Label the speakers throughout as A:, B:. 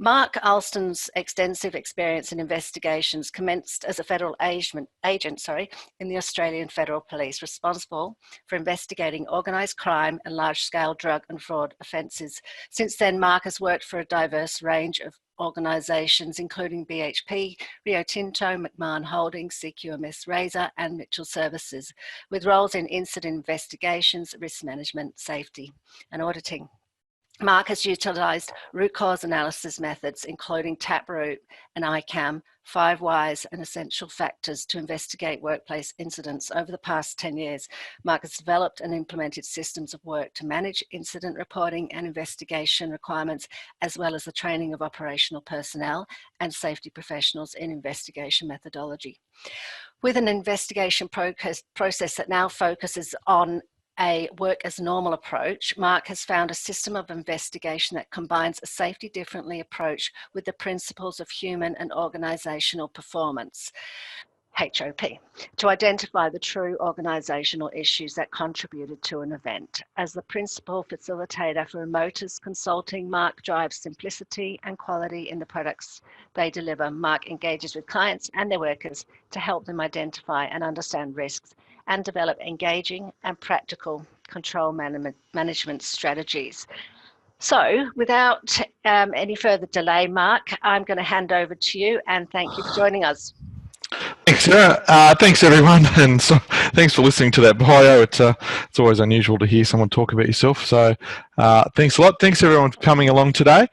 A: Mark Alston's extensive experience in investigations commenced as a federal agent in the Australian Federal Police, responsible for investigating organised crime and large-scale drug and fraud offences. Since then, Mark has worked for a diverse range of organisations, including BHP, Rio Tinto, McMahon Holdings, CQMS Razor, and Mitchell Services, with roles in incident investigations, risk management, safety, and auditing. Mark has utilised root cause analysis methods, including Taproot and ICAM, 5 Whys and essential factors to investigate workplace incidents over the past 10 years. Mark has developed and implemented systems of work to manage incident reporting and investigation requirements, as well as the training of operational personnel and safety professionals in investigation methodology. With an investigation process that now focuses on a work as normal approach, Mark has found a system of investigation that combines a safety differently approach with the principles of human and organisational performance, HOP, to identify the true organisational issues that contributed to an event. As the principal facilitator for Emotus Consulting, Mark drives simplicity and quality in the products they deliver. Mark engages with clients and their workers to help them identify and understand risks and develop engaging and practical control management strategies. So without any further delay, Mark, I'm going to hand over to you and thank you for joining us.
B: Thanks, Sarah. Thanks, everyone, and so, thanks for listening to that bio. It's always unusual to hear someone talk about yourself, so thanks a lot. Thanks, everyone, for coming along today.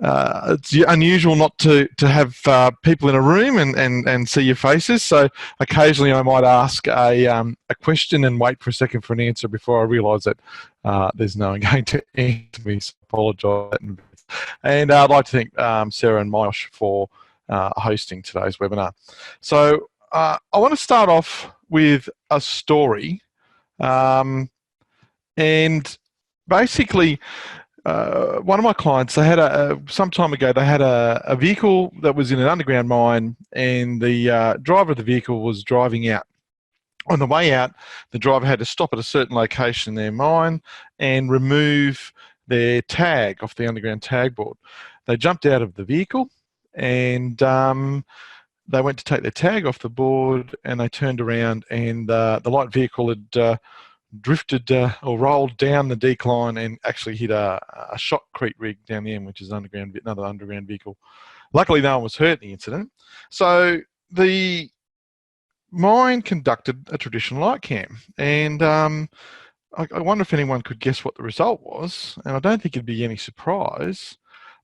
B: It's unusual not to have people in a room and see your faces, so occasionally I might ask a question and wait for a second for an answer before I realise that there's no one going to answer me, so I apologise. And I'd like to thank Sarah and Mosh for hosting today's webinar. So I want to start off with a story, and basically one of my clients, they had some time ago, they had a vehicle that was in an underground mine, and the driver of the vehicle was driving out. On the way out, the driver had to stop at a certain location in their mine and remove their tag off the underground tag board. They jumped out of the vehicle and they went to take their tag off the board, and they turned around, and the light vehicle had drifted or rolled down the decline and actually hit a shotcrete rig down the end, which is another underground vehicle. Luckily, no one was hurt in the incident. So the mine conducted a traditional light cam, and I wonder if anyone could guess what the result was, and I don't think it'd be any surprise,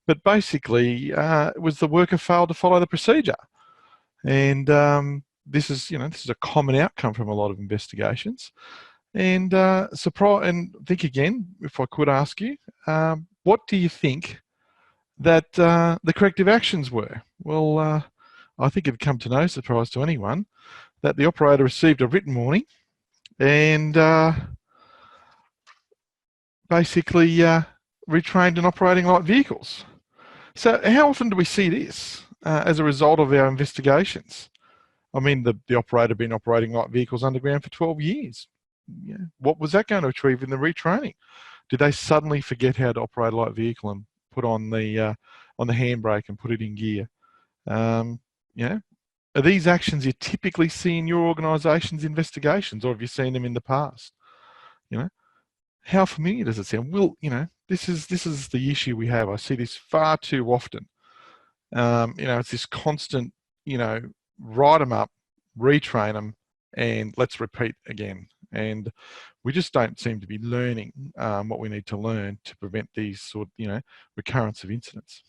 B: but basically it was the worker failed to follow the procedure. And this is a common outcome from a lot of investigations. And think again, if I could ask you, what do you think that the corrective actions were? Well, I think it'd come to no surprise to anyone that the operator received a written warning and basically retrained in operating light vehicles. So how often do we see this as a result of our investigations? I mean, the operator had been operating light vehicles underground for 12 years. Yeah. What was that going to achieve in the retraining? Did they suddenly forget how to operate a light vehicle and put on the handbrake and put it in gear? Are these actions you typically see in your organisation's investigations, or have you seen them in the past? How familiar does it sound? Well, this is the issue we have. I see this far too often. It's this constant, write them up, retrain them, and let's repeat again. And we just don't seem to be learning what we need to learn to prevent these sort of, recurrence of incidents.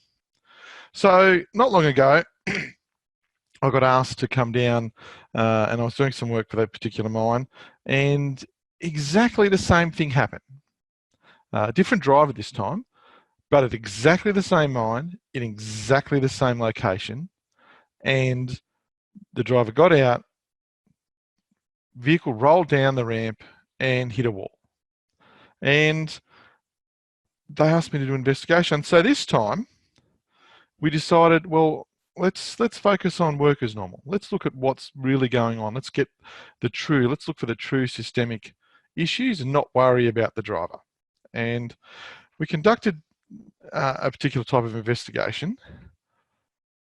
B: So not long ago, I got asked to come down and I was doing some work for that particular mine, and exactly the same thing happened. Different driver this time, but at exactly the same mine, in exactly the same location, and the driver got out, vehicle rolled down the ramp and hit a wall. And they asked me to do an investigation. So this time we decided, well, let's focus on work as normal. Let's look at what's really going on. Let's look for the true systemic issues and not worry about the driver. And we conducted a particular type of investigation.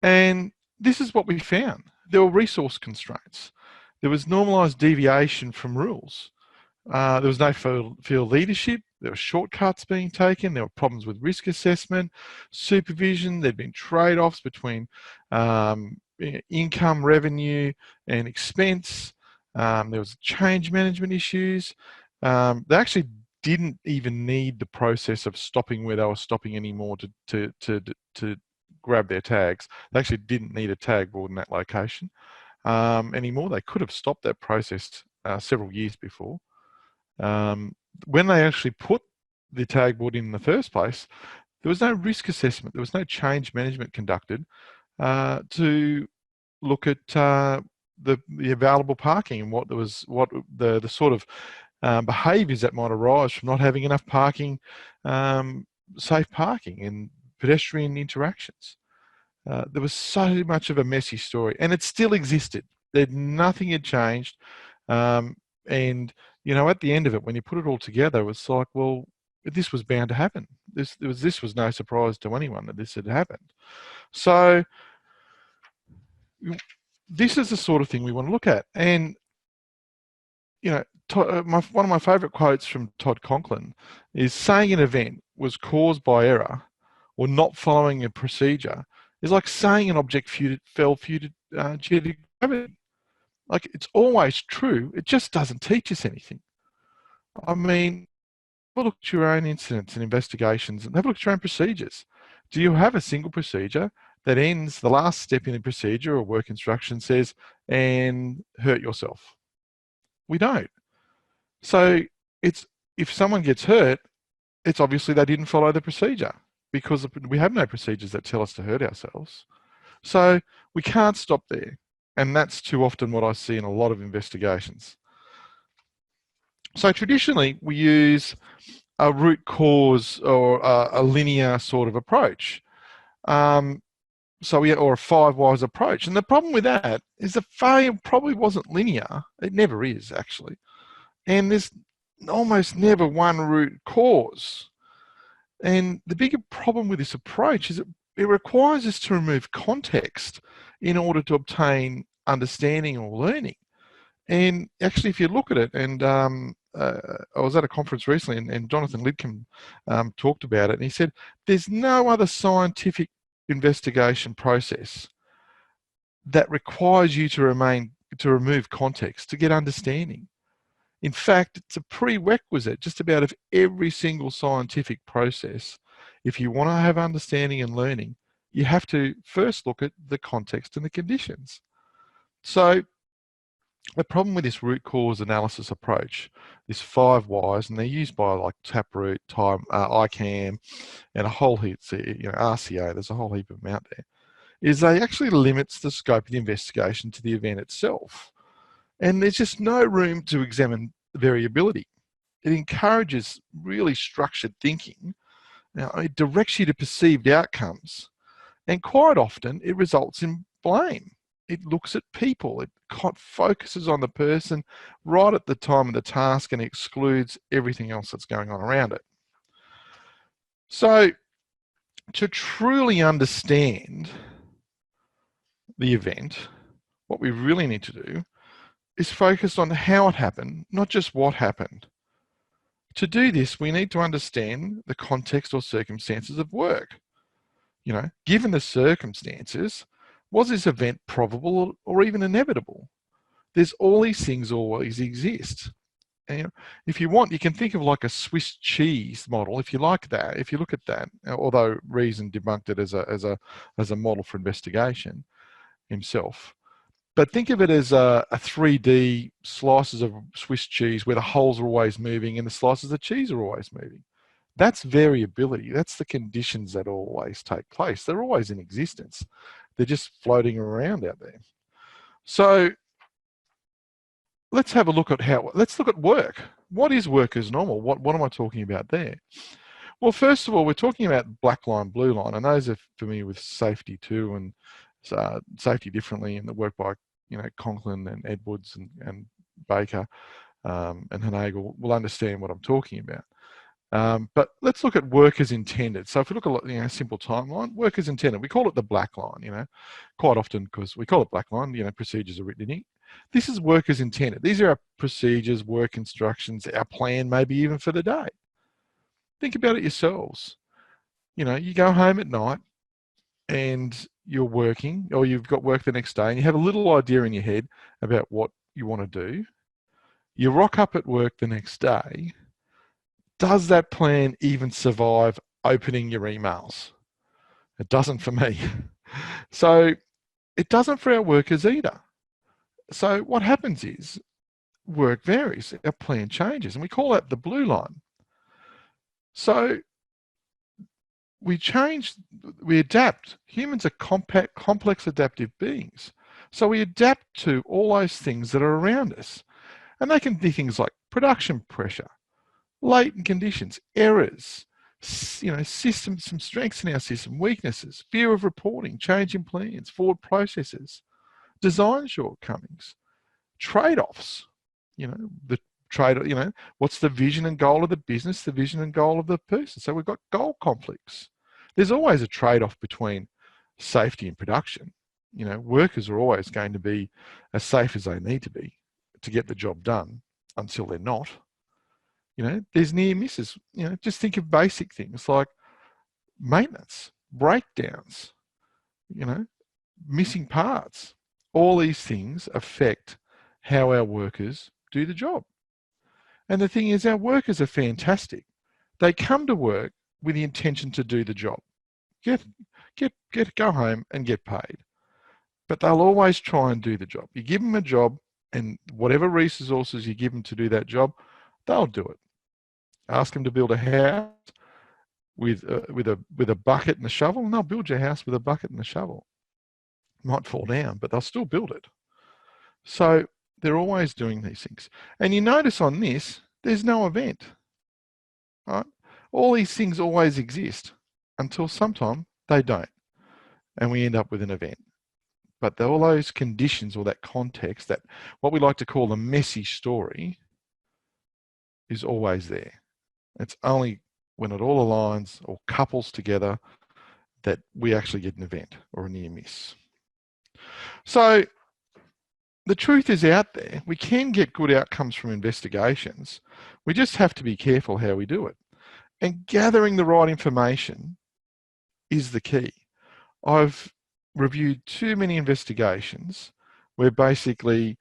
B: And this is what we found. There were resource constraints. There was normalised deviation from rules. There was no field leadership. There were shortcuts being taken. There were problems with risk assessment, supervision. There'd been trade-offs between income, revenue, and expense. There was change management issues. They actually didn't even need the process of stopping where they were stopping anymore to grab their tags. They actually didn't need a tag board in that location anymore. They could have stopped that process several years before. When they actually put the tag board in the first place, there was no risk assessment. There was no change management conducted to look at the available parking and what the sort of behaviours that might arise from not having enough parking, safe parking and pedestrian interactions. There was so much of a messy story, and it still existed. Nothing had changed. And, you know, at the end of it, when you put it all together, it was like, well, this was bound to happen. This was no surprise to anyone that this had happened. So this is the sort of thing we want to look at. And, you know, one of my favourite quotes from Todd Conklin is, saying an event was caused by error or not following a procedure is like saying an object fell due to gravity. Like, it's always true. It just doesn't teach us anything. I mean, have a look at your own incidents and investigations and have a look at your own procedures. Do you have a single procedure that ends, the last step in the procedure or work instruction says, and hurt yourself? We don't. So if someone gets hurt, it's obviously they didn't follow the procedure, because we have no procedures that tell us to hurt ourselves. So we can't stop there. And that's too often what I see in a lot of investigations. So traditionally, we use a root cause or a linear sort of approach. Or a 5 whys approach. And the problem with that is the failure probably wasn't linear. It never is, actually. And there's almost never one root cause. And the bigger problem with this approach is it requires us to remove context in order to obtain understanding or learning. And actually, if you look at it, and I was at a conference recently, and Jonathan Lidcombe talked about it, and he said, there's no other scientific investigation process that requires you to remove context to get understanding. In fact, it's a prerequisite just about of every single scientific process. If you want to have understanding and learning, you have to first look at the context and the conditions. So the problem with this root cause analysis approach, this 5 whys, and they're used by like Taproot, ICAM, and a whole heap, RCA, there's a whole heap of them out there, is they actually limits the scope of the investigation to the event itself. And there's just no room to examine variability. It encourages really structured thinking. Now, it directs you to perceived outcomes, and quite often it results in blame. It looks at people. It focuses on the person right at the time of the task and excludes everything else that's going on around it. So, to truly understand the event, what we really need to do is focus on how it happened, not just what happened. To do this, we need to understand the context or circumstances of work. You know, given the circumstances, was this event probable or even inevitable? There's all these things always exist. And if you want, you can think of like a Swiss cheese model, if you like that. If you look at that, although Reason debunked it as a model for investigation himself. But think of it as a 3D slices of Swiss cheese where the holes are always moving and the slices of cheese are always moving. That's variability. That's the conditions that always take place. They're always in existence. They're just floating around out there. So let's have a look at let's look at work. What is work as normal? What am I talking about there? Well, first of all, we're talking about black line, blue line, and those are familiar with safety too, and safety differently, and the work by Conklin and Edwards and Baker and Hennagel will understand what I'm talking about. But let's look at work as intended. So if we look at a simple timeline, work as intended. We call it the black line, quite often because we call it black line, procedures are written in ink. This is work as intended. These are our procedures, work instructions, our plan, maybe even for the day. Think about it yourselves. You go home at night and you're working, or you've got work the next day, and you have a little idea in your head about what you want to do. You rock up at work the next day. Does that plan even survive opening your emails? It doesn't for me. So it doesn't for our workers either. So what happens is work varies, our plan changes, and we call that the blue line. So we change, we adapt. Humans are complex adaptive beings. So we adapt to all those things that are around us. And they can be things like production pressure, latent conditions, errors, systems, some strengths in our system, weaknesses, fear of reporting, change in plans, forward processes, design shortcomings, trade-offs, the trade, what's the vision and goal of the business, the vision and goal of the person. So we've got goal conflicts. There's always a trade-off between safety and production. Workers are always going to be as safe as they need to be to get the job done until they're not. There's near misses. Just think of basic things like maintenance, breakdowns, missing parts. All these things affect how our workers do the job. And the thing is, our workers are fantastic. They come to work with the intention to do the job. Go home and get paid. But they'll always try and do the job. You give them a job, and whatever resources you give them to do that job, they'll do it. Ask them to build a house with a bucket and a shovel, and they'll build your house with a bucket and a shovel. It might fall down, but they'll still build it. So they're always doing these things. And you notice on this, there's no event. Right? All these things always exist until sometime they don't. And we end up with an event. But all those conditions or that context, that what we like to call the messy story, is always there. It's only when it all aligns or couples together that we actually get an event or a near miss. So the truth is out there. We can get good outcomes from investigations. We just have to be careful how we do it. And gathering the right information is the key. I've reviewed too many investigations where basically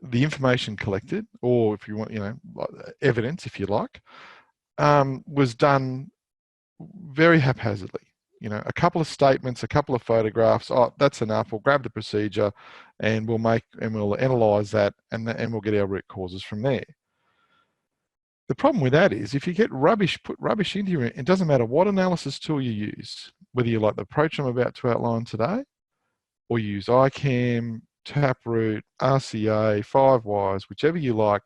B: the information collected, or if you want, evidence, if you like, was done very haphazardly. A couple of statements, a couple of photographs. Oh, that's enough. We'll grab the procedure, and we'll analyse that, and we'll get our root causes from there. The problem with that is if you get put rubbish into your, it doesn't matter what analysis tool you use, whether you like the approach I'm about to outline today, or you use ICAM, Taproot, RCA, 5Whys, whichever you like.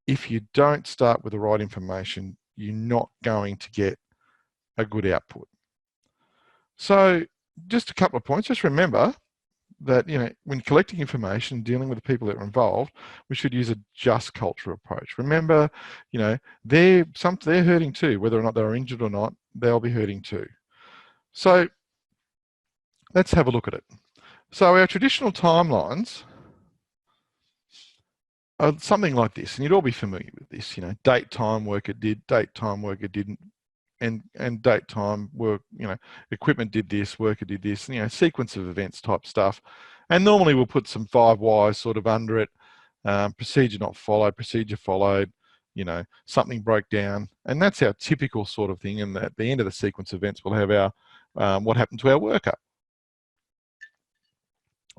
B: If you don't start with the right information, you're not going to get a good output. So just a couple of points. Just remember that, when collecting information, dealing with the people that are involved, we should use a just culture approach. Remember, they're hurting too, whether or not they're injured or not, they'll be hurting too. So let's have a look at it. So our traditional timelines are something like this, and you'd all be familiar with this, date, time, worker did, date, time, worker didn't, and date, time, work, equipment did this, worker did this, sequence of events type stuff. And normally we'll put some 5Whys sort of under it, procedure not followed, procedure followed, something broke down. And that's our typical sort of thing. And at the end of the sequence of events, we'll have our, what happened to our worker.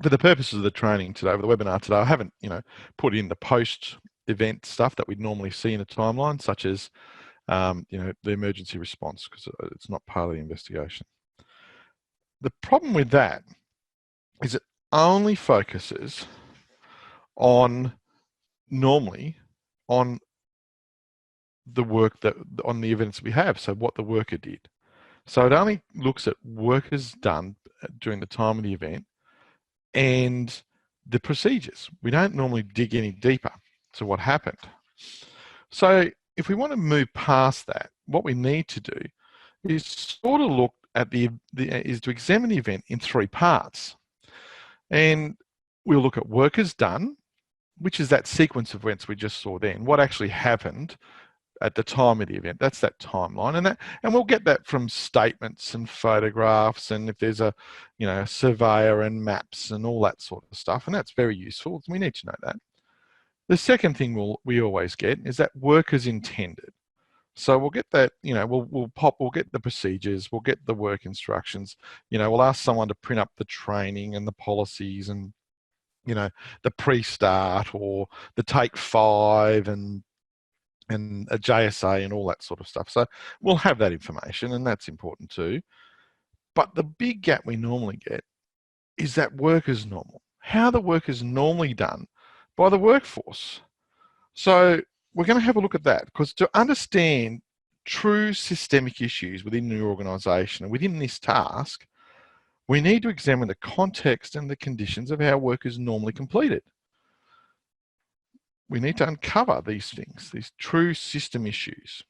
B: For the purposes of the training today, for the webinar today, I haven't, put in the post-event stuff that we'd normally see in a timeline, such as, the emergency response, because it's not part of the investigation. The problem with that is it only focuses on, normally, on the work on the evidence we have, so what the worker did. So it only looks at workers done during the time of the event and the procedures. We don't normally dig any deeper to what happened. So if we want to move past that what we need to do is sort of look at is to examine the event in 3 parts. And we'll look at workers done, which is that sequence of events we just saw then, what actually happened at the time of the event. That's that timeline, and we'll get that from statements and photographs, and if there's a surveyor and maps and all that sort of stuff, and that's very useful. We need to know that. The second thing we always get is that workers intended. So we'll get that, we'll get the procedures, we'll get the work instructions, we'll ask someone to print up the training and the policies and, the pre-start or the take 5 and a JSA and all that sort of stuff. So we'll have that information, and that's important too. But the big gap we normally get is that work is normal. How the work is normally done by the workforce. So we're going to have a look at that, because to understand true systemic issues within your organisation and within this task, we need to examine the context and the conditions of how work is normally completed. We need to uncover these things, these true system issues.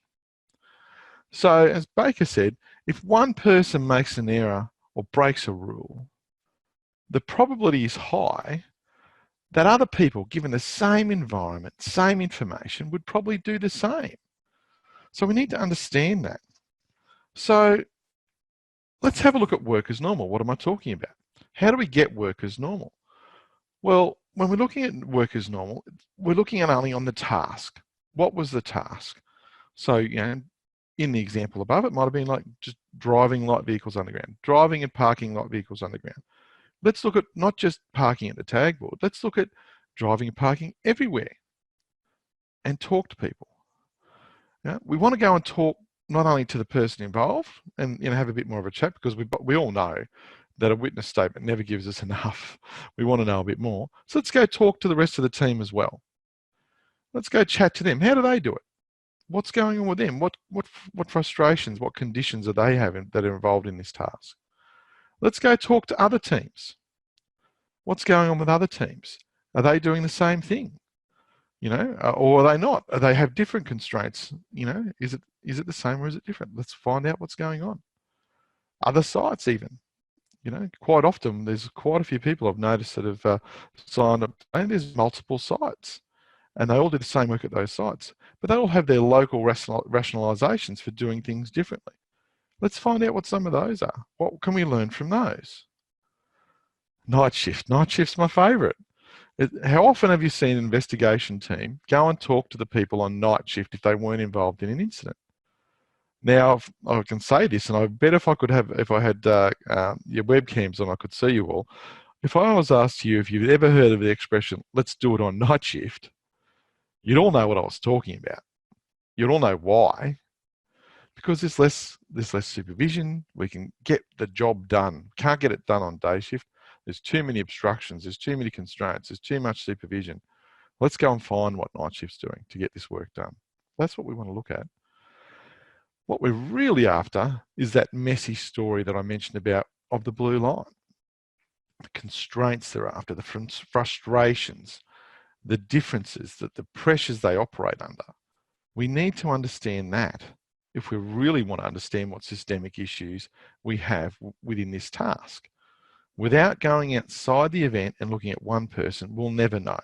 B: So as Baker said, if one person makes an error or breaks a rule, the probability is high that other people, given the same environment, same information, would probably do the same. So we need to understand that. So let's have a look at work as normal. What am I talking about? How do we get work as normal? Well, when we're looking at work as normal, we're looking at only on the task. What was the task? So, in the example above, it might have been like just driving light vehicles underground, driving and parking light vehicles underground. Let's look at not just parking at the tag board. Let's look at driving and parking everywhere and talk to people. We want to go and talk not only to the person involved and have a bit more of a chat, because we all know that a witness statement never gives us enough. We want to know a bit more. So let's go talk to the rest of the team as well. Let's go chat to them. How do they do it? What's going on with them? What frustrations, what conditions are they having that are involved in this task? Let's go talk to other teams. What's going on with other teams? Are they doing the same thing? Or are they not? Are they have different constraints? Is it the same or is it different? Let's find out what's going on. Other sites even. Quite often there's quite a few people I've noticed that have signed up, and there's multiple sites, and they all do the same work at those sites, but they all have their local rationalizations for doing things differently. Let's find out what some of those are. What can we learn from those? Night shift. Night shift's my favorite. How often have you seen an investigation team go and talk to the people on night shift if they weren't involved in an incident? Now, I can say this, and I bet if I had your webcams on, I could see you all. If I was asked you if you've ever heard of the expression, let's do it on night shift, you'd all know what I was talking about. You'd all know why. Because there's less supervision, we can get the job done. Can't get it done on day shift. There's too many obstructions, there's too many constraints, there's too much supervision. Let's go and find what night shift's doing to get this work done. That's what we want to look at. What we're really after is that messy story that I mentioned about of the blue line. The constraints they're after, the frustrations, the differences, the pressures they operate under. We need to understand that if we really want to understand what systemic issues we have within this task. Without going outside the event and looking at one person, we'll never know.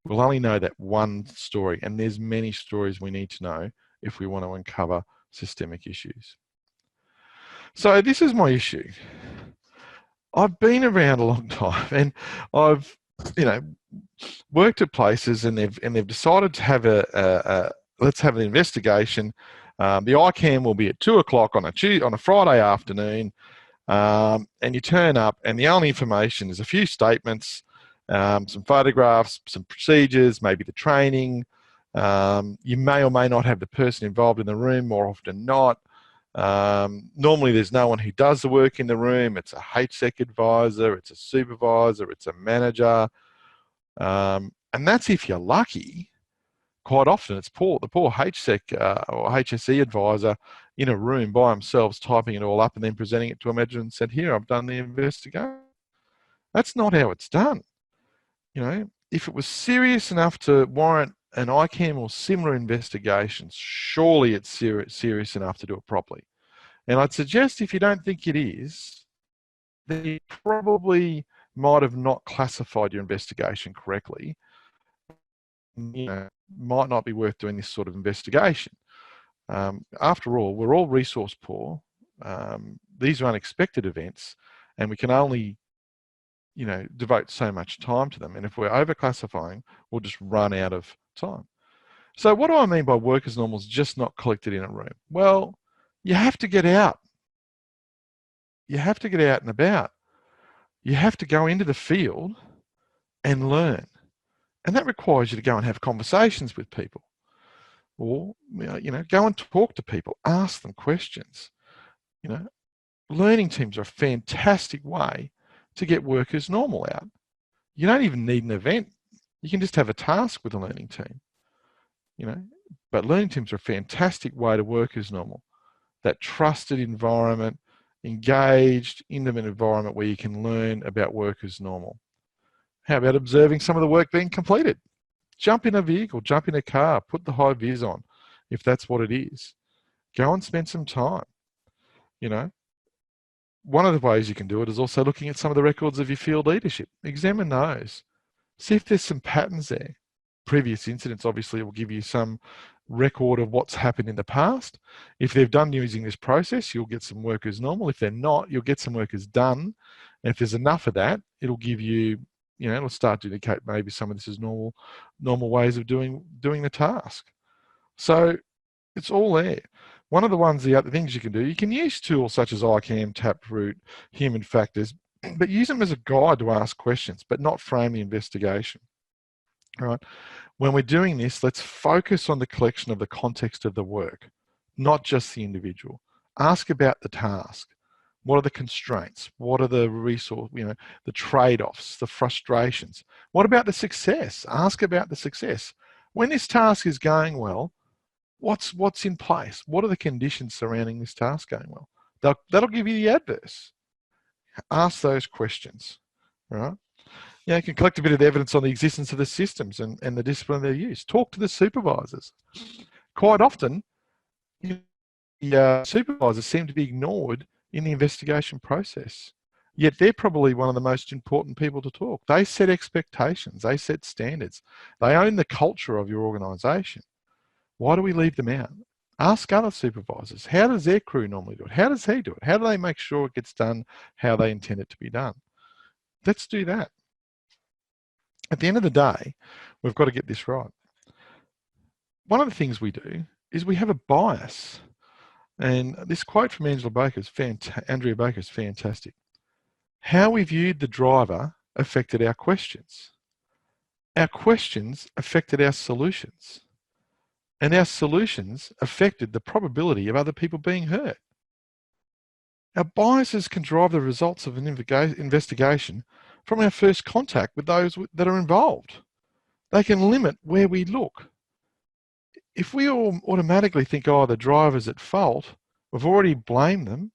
B: We'll only know that one story, and there's many stories we need to know if we want to uncover systemic issues. So this is my issue. I've been around a long time, and I've worked at places, and they've decided to have let's have an investigation. The ICAM will be at 2 o'clock on a Friday afternoon, and you turn up, and the only information is a few statements, some photographs, some procedures, maybe the training. You may or may not have the person involved in the room, more often not. Normally there's no one who does the work in the room. It's a HSEC advisor, it's a supervisor, it's a manager. And that's if you're lucky. Quite often it's the poor HSEC or HSE advisor in a room by themselves, typing it all up and then presenting it to a manager and said, here, I've done the investigation. That's not how it's done. If it was serious enough to warrant an ICAM or similar investigation, surely it's serious enough to do it properly. And I'd suggest if you don't think it is, then you probably might have not classified your investigation correctly. You know, might not be worth doing this sort of investigation. After all, we're all resource poor. These are unexpected events, and we can only, you know, devote so much time to them. And if we're overclassifying, we'll just run out of time. So what do I mean by work as normal is just not collected in a room? Well, you have to get out. You have to get out and about. You have to go into the field and learn. And that requires you to go and have conversations with people. Or, you know, go and talk to people, ask them questions. You know, learning teams are a fantastic way to get work as normal out. You don't even need an event. You can just have a task with a learning team. You know, but learning teams are a fantastic way to work as normal. That trusted environment, engaged, intimate environment where you can learn about work as normal. How about observing some of the work being completed? Jump in a vehicle, jump in a car, put the high vis on, if that's what it is. Go and spend some time. You know, one of the ways you can do it is also looking at some of the records of your field leadership. Examine those. See if there's some patterns there. Previous incidents obviously will give you some record of what's happened in the past. If they've done using this process, you'll get some work as normal. If they're not, you'll get some work as done. And if there's enough of that, it'll give you, you know, it'll start to indicate maybe some of this is normal ways of doing the task. So it's all there. One of the other things you can do, you can use tools such as ICAM, Taproot, Human Factors, but use them as a guide to ask questions, but not frame the investigation. All right. When we're doing this, let's focus on the collection of the context of the work, not just the individual. Ask about the task. What are the constraints? What are the resource, you know, the trade-offs, the frustrations? What about the success? Ask about the success. When this task is going well, what's in place? What are the conditions surrounding this task going well? That'll give you the adverse. Ask those questions, right? You know, you can collect a bit of evidence on the existence of the systems and the discipline they use. Talk to the supervisors. Quite often, the supervisors seem to be ignored in the investigation process. Yet they're probably one of the most important people to talk. They set expectations. They set standards. They own the culture of your organisation. Why do we leave them out? Ask other supervisors. How does their crew normally do it? How does he do it? How do they make sure it gets done how they intend it to be done? Let's do that. At the end of the day, we've got to get this right. One of the things we do is we have a bias. And this quote from Andrea Baker is fantastic. How we viewed the driver affected our questions. Our questions affected our solutions. And our solutions affected the probability of other people being hurt. Our biases can drive the results of an investigation from our first contact with those that are involved. They can limit where we look. If we all automatically think, oh, the driver's at fault, we've already blamed them,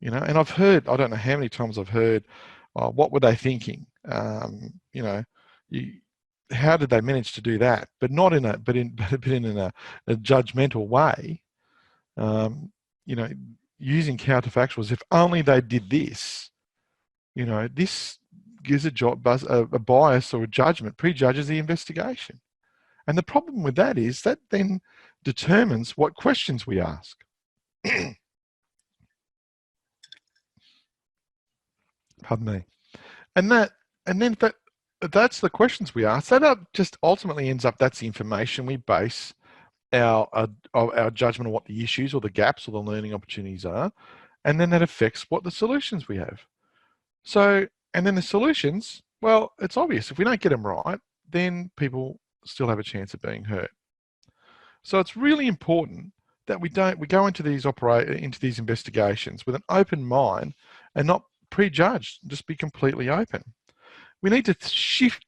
B: you know, and I've heard, I don't know how many times I've heard, oh, what were they thinking? You know, how did they manage to do that? But not in a, but in a judgmental way. You know, using counterfactuals. If only they did this, you know, this gives a bias or a judgment, prejudges the investigation. And the problem with that is that then determines what questions we ask. Pardon me. And then that's the questions we ask. That just ultimately ends up, that's the information we base our judgment on what the issues or the gaps or the learning opportunities are. And then that affects what the solutions we have. So, and then the solutions, well, it's obvious. If we don't get them right, then people still have a chance of being hurt. So it's really important that we go into these investigations with an open mind and not prejudged, just be completely open. We need to shift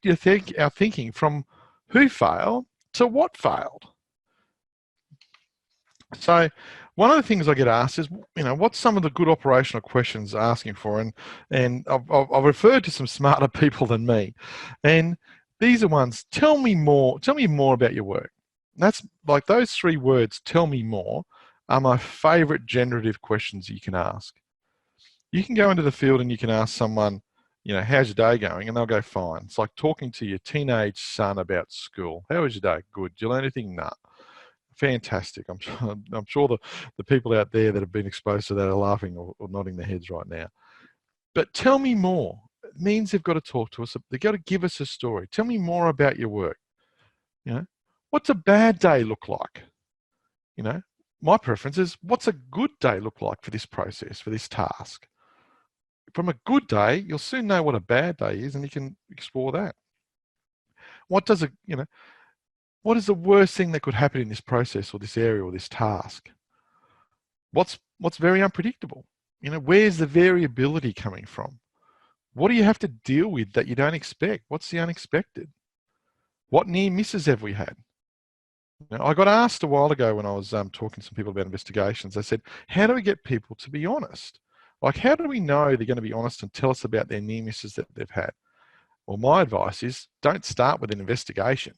B: our thinking from who failed to what failed. So one of the things I get asked is, you know, what's some of the good operational questions asking for? And I've referred to some smarter people than me. And These are ones, tell me more about your work. That's like those 3 words, tell me more, are my favorite generative questions you can ask. You can go into the field and you can ask someone, you know, how's your day going? And they'll go, fine. It's like talking to your teenage son about school. How was your day? Good. Did you learn anything? Nah. Fantastic. I'm sure the people out there that have been exposed to that are laughing or nodding their heads right now. But tell me more. It means they've got to talk to us. They've got to give us a story. Tell me more about your work. You know, what's a bad day look like? You know, my preference is what's a good day look like for this process, for this task? From a good day, you'll soon know what a bad day is and you can explore that. What is the worst thing that could happen in this process or this area or this task? What's very unpredictable? You know, where's the variability coming from? What do you have to deal with that you don't expect? What's the unexpected? What near misses have we had? You know, I got asked a while ago when I was talking to some people about investigations. I said, how do we get people to be honest? Like, how do we know they're going to be honest and tell us about their near misses that they've had? Well, my advice is don't start with an investigation.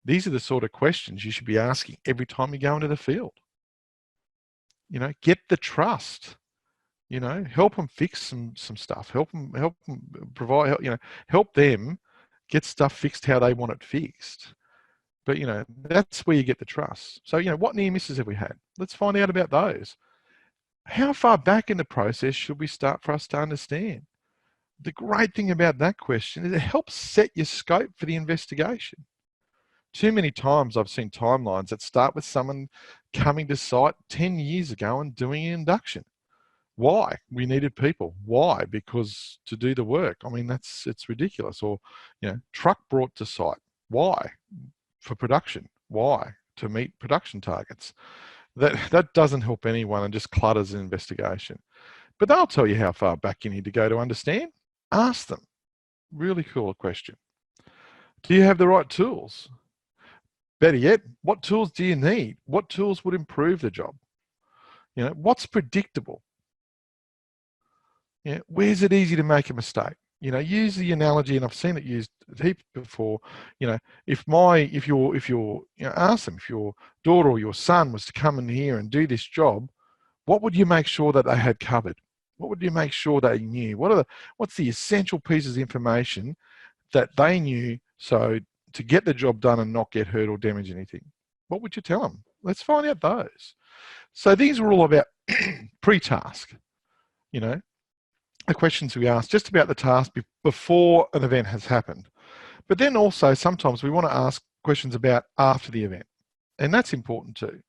B: These are the sort of questions you should be asking every time you go into the field. You know, get the trust. You know, help them fix some stuff. Help them provide. You know, help them get stuff fixed how they want it fixed. But you know, that's where you get the trust. So you know, what near misses have we had? Let's find out about those. How far back in the process should we start for us to understand? The great thing about that question is it helps set your scope for the investigation. Too many times I've seen timelines that start with someone coming to site 10 years ago and doing an induction. Why? We needed people. Why? Because to do the work. I mean, it's ridiculous. Or, you know, truck brought to site. Why? For production. Why? To meet production targets. That doesn't help anyone and just clutters an investigation. But they'll tell you how far back you need to go to understand. Ask them. Really cool question. Do you have the right tools? Better yet, what tools do you need? What tools would improve the job? You know, what's predictable? You know, where's it easy to make a mistake? You know, use the analogy, and I've seen it used a heap before. You know, if you're, you know, ask them, if your daughter or your son was to come in here and do this job, what would you make sure that they had covered? What would you make sure they knew? What's the essential pieces of information that they knew so to get the job done and not get hurt or damage anything? What would you tell them? Let's find out those. So these are all about pre-task, you know, the questions we ask just about the task before an event has happened. But then also sometimes we want to ask questions about after the event, and that's important too.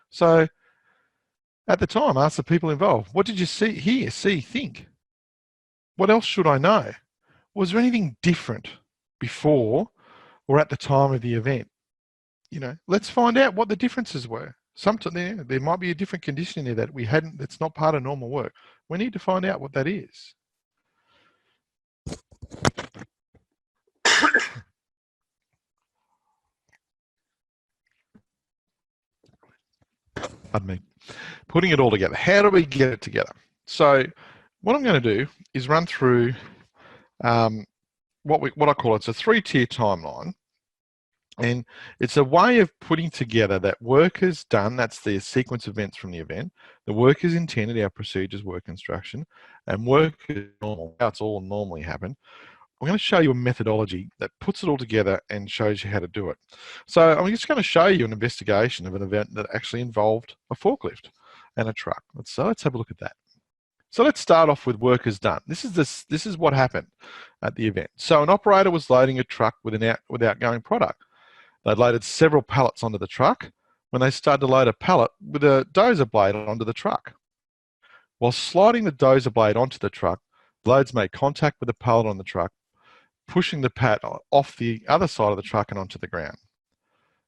B: So at the time, ask the people involved, what did you hear, think? What else should I know? Was there anything different before or at the time of the event? You know, let's find out what the differences were. Sometimes there might be a different condition in there that we hadn't, that's not part of normal work. We need to find out what that is. Pardon me. Putting it all together. How do we get it together? So what I'm going to do is run through what I call it's a 3-tier timeline. And it's a way of putting together that work is done, that's the sequence of events from the event, the work is intended, our procedures, work instruction, and work is normal, how it's all normally happened. I'm going to show you a methodology that puts it all together and shows you how to do it. So I'm just going to show you an investigation of an event that actually involved a forklift and a truck. So let's have a look at that. So let's start off with work is done. This is what happened at the event. So an operator was loading a truck with outgoing product. They loaded several pallets onto the truck when they started to load a pallet with a dozer blade onto the truck. While sliding the dozer blade onto the truck, loads made contact with the pallet on the truck, pushing the pallet off the other side of the truck and onto the ground.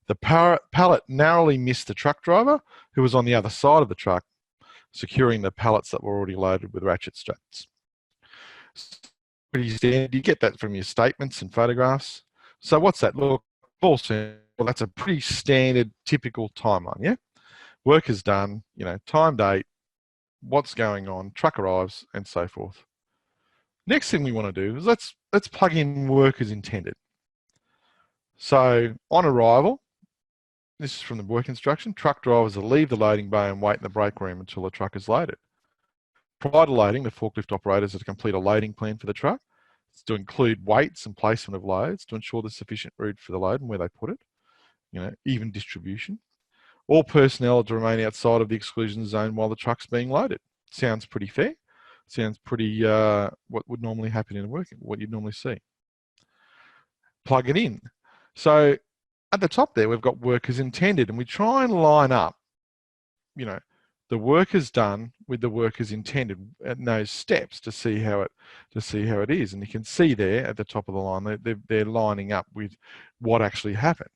B: The pallet narrowly missed the truck driver, who was on the other side of the truck, securing the pallets that were already loaded with ratchet straps. Pretty standard. You get that from your statements and photographs. So what's that? Look, well, that's a pretty standard, typical timeline, yeah? Work is done, you know, time, date, what's going on, truck arrives, and so forth. Next thing we want to do is let's plug in work as intended. So on arrival, this is from the work instruction, truck drivers will leave the loading bay and wait in the break room until the truck is loaded. Prior to loading, the forklift operators are to complete a loading plan for the truck. It's to include weights and placement of loads to ensure there's sufficient route for the load and where they put it, even distribution. All personnel are to remain outside of the exclusion zone while the truck's being loaded. Sounds pretty fair. Sounds pretty what would normally happen in a working, what you'd normally see. Plug it in. So at the top there, we've got work as intended, and we try and line up, the work is done with the work as intended at those steps to see how it is. And you can see there at the top of the line, they're lining up with what actually happened.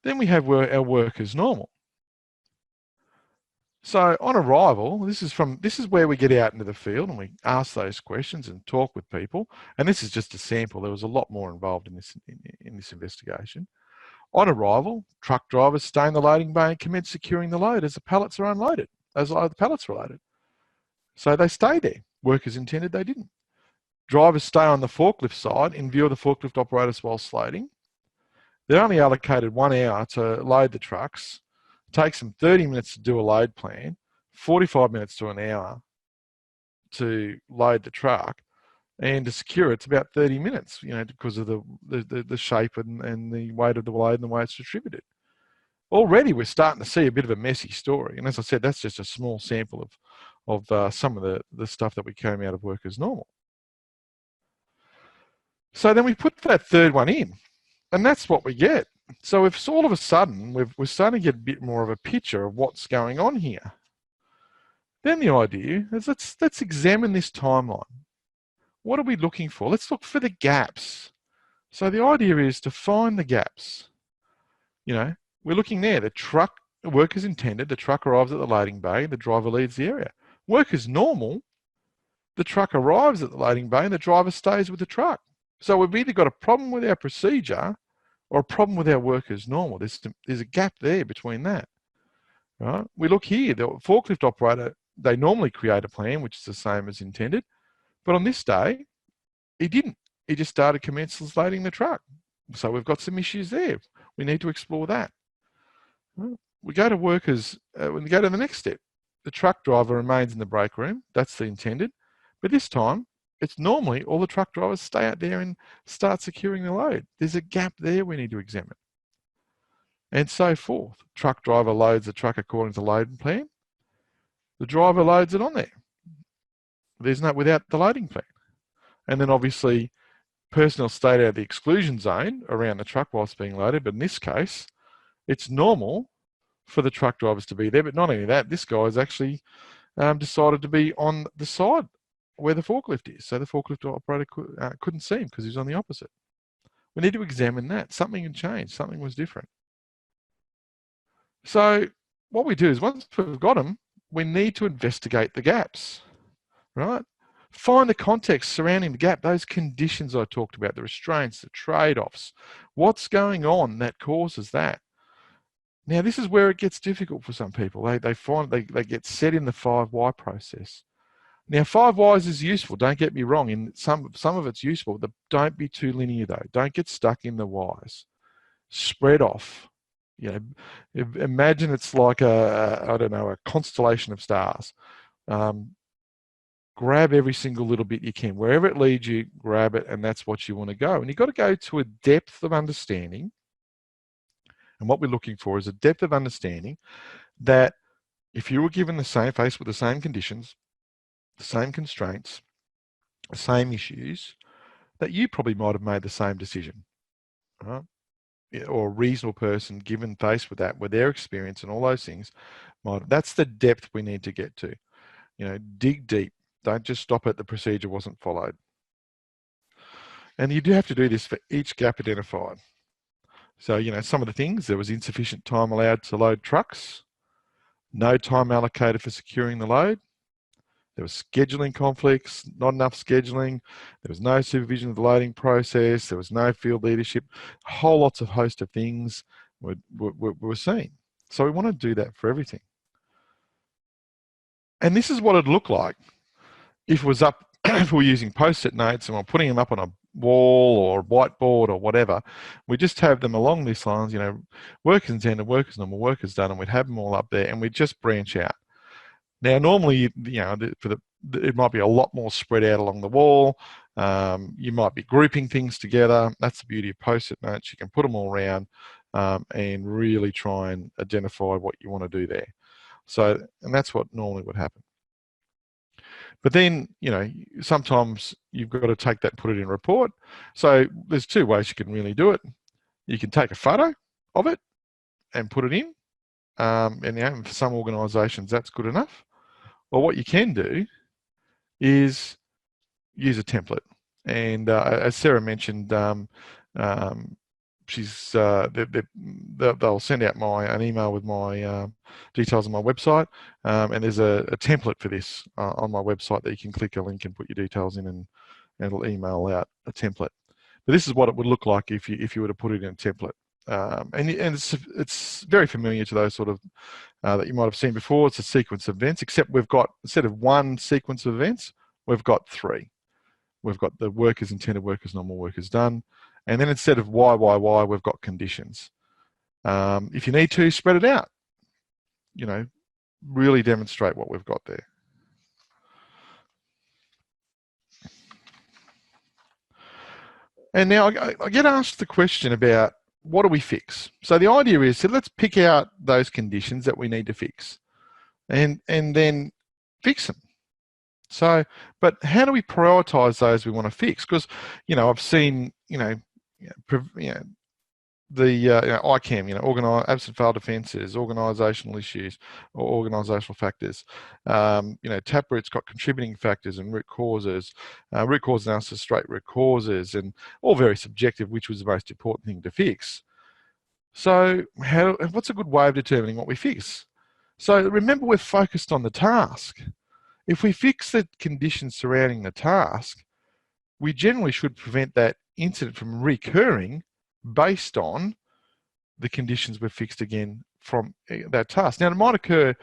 B: Then we have our work as normal. So on arrival, this is where we get out into the field and we ask those questions and talk with people. And this is just a sample. There was a lot more involved in this investigation. On arrival, truck drivers stay in the loading bay and commence securing the load as the pallets are unloaded, as the pallets are loaded. So they stay there. Work as intended, they didn't. Drivers stay on the forklift side in view of the forklift operators whilst loading. They're only allocated 1 hour to load the trucks. It takes them 30 minutes to do a load plan, 45 minutes to an hour to load the truck. And to secure it's about 30 minutes, because of the shape and the weight of the load and the way it's distributed. Already we're starting to see a bit of a messy story. And as I said, that's just a small sample of some of the stuff that we came out of work as normal. So then we put that third one in, and that's what we get. So if all of a sudden we're starting to get a bit more of a picture of what's going on here, then the idea is let's examine this timeline. What are we looking for? Let's look for the gaps. So the idea is to find the gaps. We're looking there. The work is intended. The truck arrives at the loading bay. The driver leaves the area. Work is normal. The truck arrives at the loading bay and the driver stays with the truck. So we've either got a problem with our procedure or a problem with our work as normal. There's a gap there between that. Right? We look here. The forklift operator, they normally create a plan, which is the same as intended. But on this day, he didn't. He just started commences loading the truck. So we've got some issues there. We need to explore that. We go to workers, when we go to the next step, the truck driver remains in the break room. That's the intended. But this time, it's normally all the truck drivers stay out there and start securing the load. There's a gap there we need to examine. And so forth. Truck driver loads the truck according to loading plan. The driver loads it on there. There's no without the loading plan. And then obviously personnel stayed out of the exclusion zone around the truck whilst being loaded. But in this case, it's normal for the truck drivers to be there. But not only that, this guy's actually decided to be on the side where the forklift is. So the forklift operator couldn't see him because he was on the opposite. We need to examine that. Something had changed. Something was different. So what we do is once we've got them, we need to investigate the gaps, right? Find the context surrounding the gap, those conditions I talked about, the restraints, the trade-offs. What's going on that causes that? Now, this is where it gets difficult for some people. They find they get set in the 5 why process. Now, 5 whys is useful, don't get me wrong. In some of it's useful, but don't be too linear though. Don't get stuck in the whys. Spread off. Imagine it's like a constellation of stars. Grab every single little bit you can. Wherever it leads you, grab it, and that's what you want to go. And you've got to go to a depth of understanding. And what we're looking for is a depth of understanding that if you were given faced with the same conditions, the same constraints, the same issues, that you probably might have made the same decision, right? Or a reasonable person given faced with that, with their experience and all those things, that's the depth we need to get to. Dig deep. Don't just stop at the procedure wasn't followed. And you do have to do this for each gap identified. So, some of the things, there was insufficient time allowed to load trucks, no time allocated for securing the load, there was scheduling conflicts, not enough scheduling, there was no supervision of the loading process, there was no field leadership, a whole host of things were seen. So we want to do that for everything. And this is what it'd look like if it was up if we're using post-it notes and we're putting them up on a wall or a whiteboard or whatever, we just have them along these lines, you know, workers intended, workers normal, workers done, and we'd have them all up there, and we'd just branch out. Now, normally, you know, it might be a lot more spread out along the wall. You might be grouping things together. That's the beauty of post-it notes. You can put them all around and really try and identify what you want to do there. So, and that's what normally would happen. But then, you know, sometimes you've got to take that, put it in a report. So there's two ways you can really do it. You can take a photo of it and put it in. And you know, for some organisations, that's good enough. Or what you can do is use a template. And as Sarah mentioned, she's they'll send out an email with my details on my website, and there's a template for this on my website that you can click a link and put your details in, and it'll email out a template. But this is what it would look like if you were to put it in a template. And it's very familiar to those sort of that you might have seen before. It's a sequence of events, except we've got, instead of one sequence of events, we've got three. We've got the workers intended, workers normal, workers done. And then instead of why, we've got conditions. If you need to, spread it out. You know, really demonstrate what we've got there. And now I get asked the question about, what do we fix? So the idea is, so let's pick out those conditions that we need to fix and then fix them. So, but how do we prioritize those we want to fix? Because, you know, I've seen, the ICAM, absent failed offences, organisational issues or organisational factors. Taproot's got contributing factors and root causes, root cause analysis, straight root causes, and all very subjective, which was the most important thing to fix. So what's a good way of determining what we fix? So remember, we're focused on the task. If we fix the conditions surrounding the task, we generally should prevent that incident from recurring based on the conditions we've fixed again from that task. Now, it might occur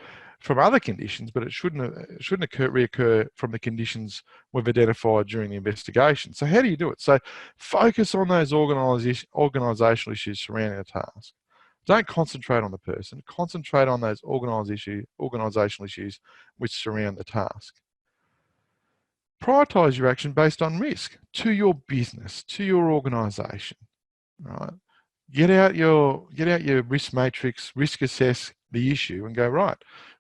B: from other conditions, but it shouldn't reoccur from the conditions we've identified during the investigation. So how do you do it? So focus on those organisational issues surrounding the task. Don't concentrate on the person. Concentrate on those organisational issues which surround the task. Prioritise your action based on risk to your business, to your organisation. Right? Get out your risk matrix, risk assess the issue, and go, right,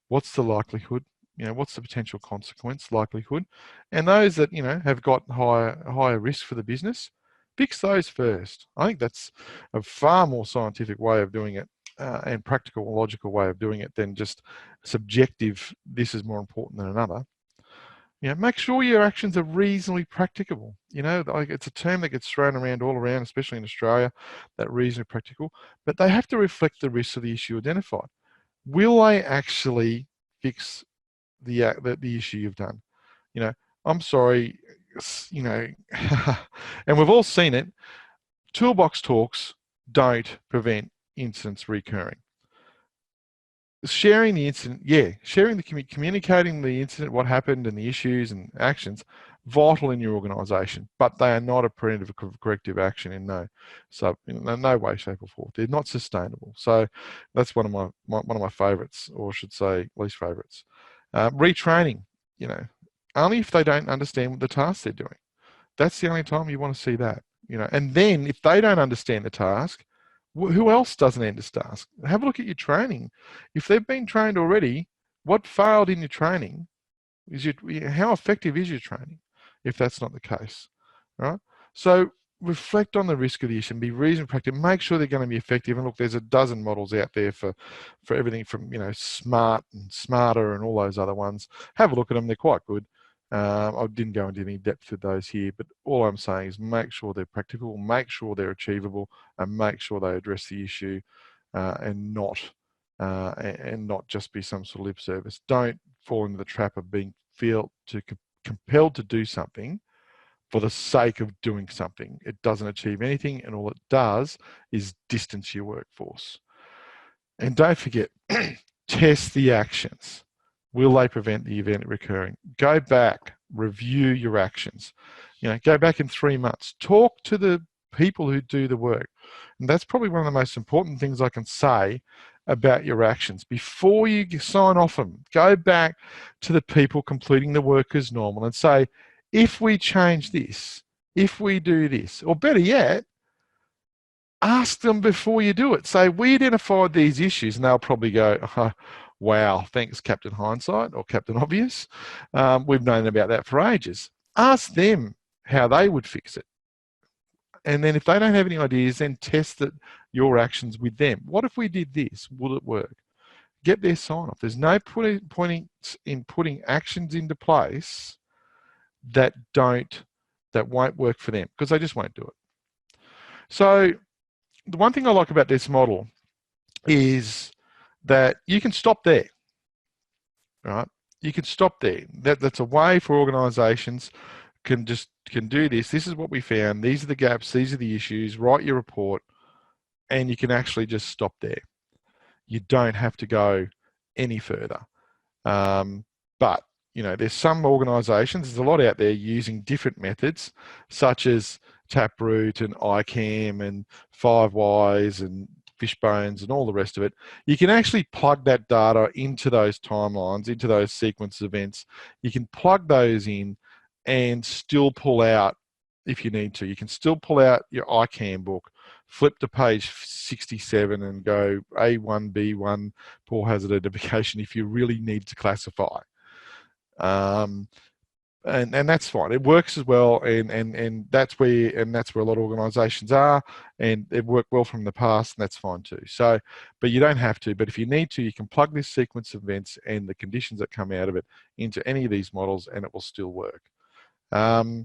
B: what's the likelihood? What's the potential consequence likelihood? And those that have got higher risk for the business, fix those first. I think that's a far more scientific way of doing it and practical, logical way of doing it than just subjective. This is more important than another. Make sure your actions are reasonably practicable. Like it's a term that gets thrown around all around, especially in Australia, that reasonably practical, but they have to reflect the risks of the issue identified. Will they actually fix the issue you've done? I'm sorry, and we've all seen it. Toolbox talks don't prevent incidents recurring. Sharing the incident, communicating the incident, what happened and the issues and actions, vital in your organisation, but they are not a preventive corrective action in no way, shape or form. They're not sustainable. So that's one of my favourites, or I should say least favourites. Retraining, only if they don't understand what the task they're doing. That's the only time you want to see that, and then if they don't understand the task, who else doesn't understand task? Have a look at your training. If they've been trained already, what failed in your training? How effective is your training if that's not the case, right? So reflect on the risk of the issue and be reasonably practical. Make sure they're going to be effective. And look, there's a dozen models out there for everything from, SMART and SMARTER and all those other ones. Have a look at them. They're quite good. I didn't go into any depth with those here, but all I'm saying is make sure they're practical, make sure they're achievable, and make sure they address the issue and not just be some sort of lip service. Don't fall into the trap of being compelled to do something for the sake of doing something. It doesn't achieve anything, and all it does is distance your workforce. And don't forget, test the actions. Will they prevent the event recurring? Go back review your actions. Go back in 3 months, talk to the people who do the work. And that's probably one of the most important things I can say about your actions. Before you sign off them, go back to the people completing the work as normal and say, if we change this, if we do this, or better yet, ask them before you do it. Say, we identified these issues, and they'll probably go, oh, wow, thanks, Captain Hindsight or Captain Obvious. We've known about that for ages. Ask them how they would fix it. And then if they don't have any ideas, then test your actions with them. What if we did this? Will it work? Get their sign off. There's no point in putting actions into place that won't work for them, because they just won't do it. So the one thing I like about this model is that you can stop there, right? You can stop there. That's a way for organisations can do this. This is what we found. These are the gaps. These are the issues. Write your report, and you can actually just stop there. You don't have to go any further. But there's some organisations. There's a lot out there using different methods, such as Taproot and ICAM and 5Whys and Fishbones and all the rest of it. You can actually plug that data into those timelines, into those sequence events. You can plug those in and still pull out, if you need to. You can still pull out your ICAM book, flip to page 67 and go A1, B1, poor hazard identification if you really need to classify. And that's fine. It works as well, and that's where a lot of organisations are, and it worked well from the past, and that's fine too. So, but you don't have to. But if you need to, you can plug this sequence of events and the conditions that come out of it into any of these models, and it will still work. That's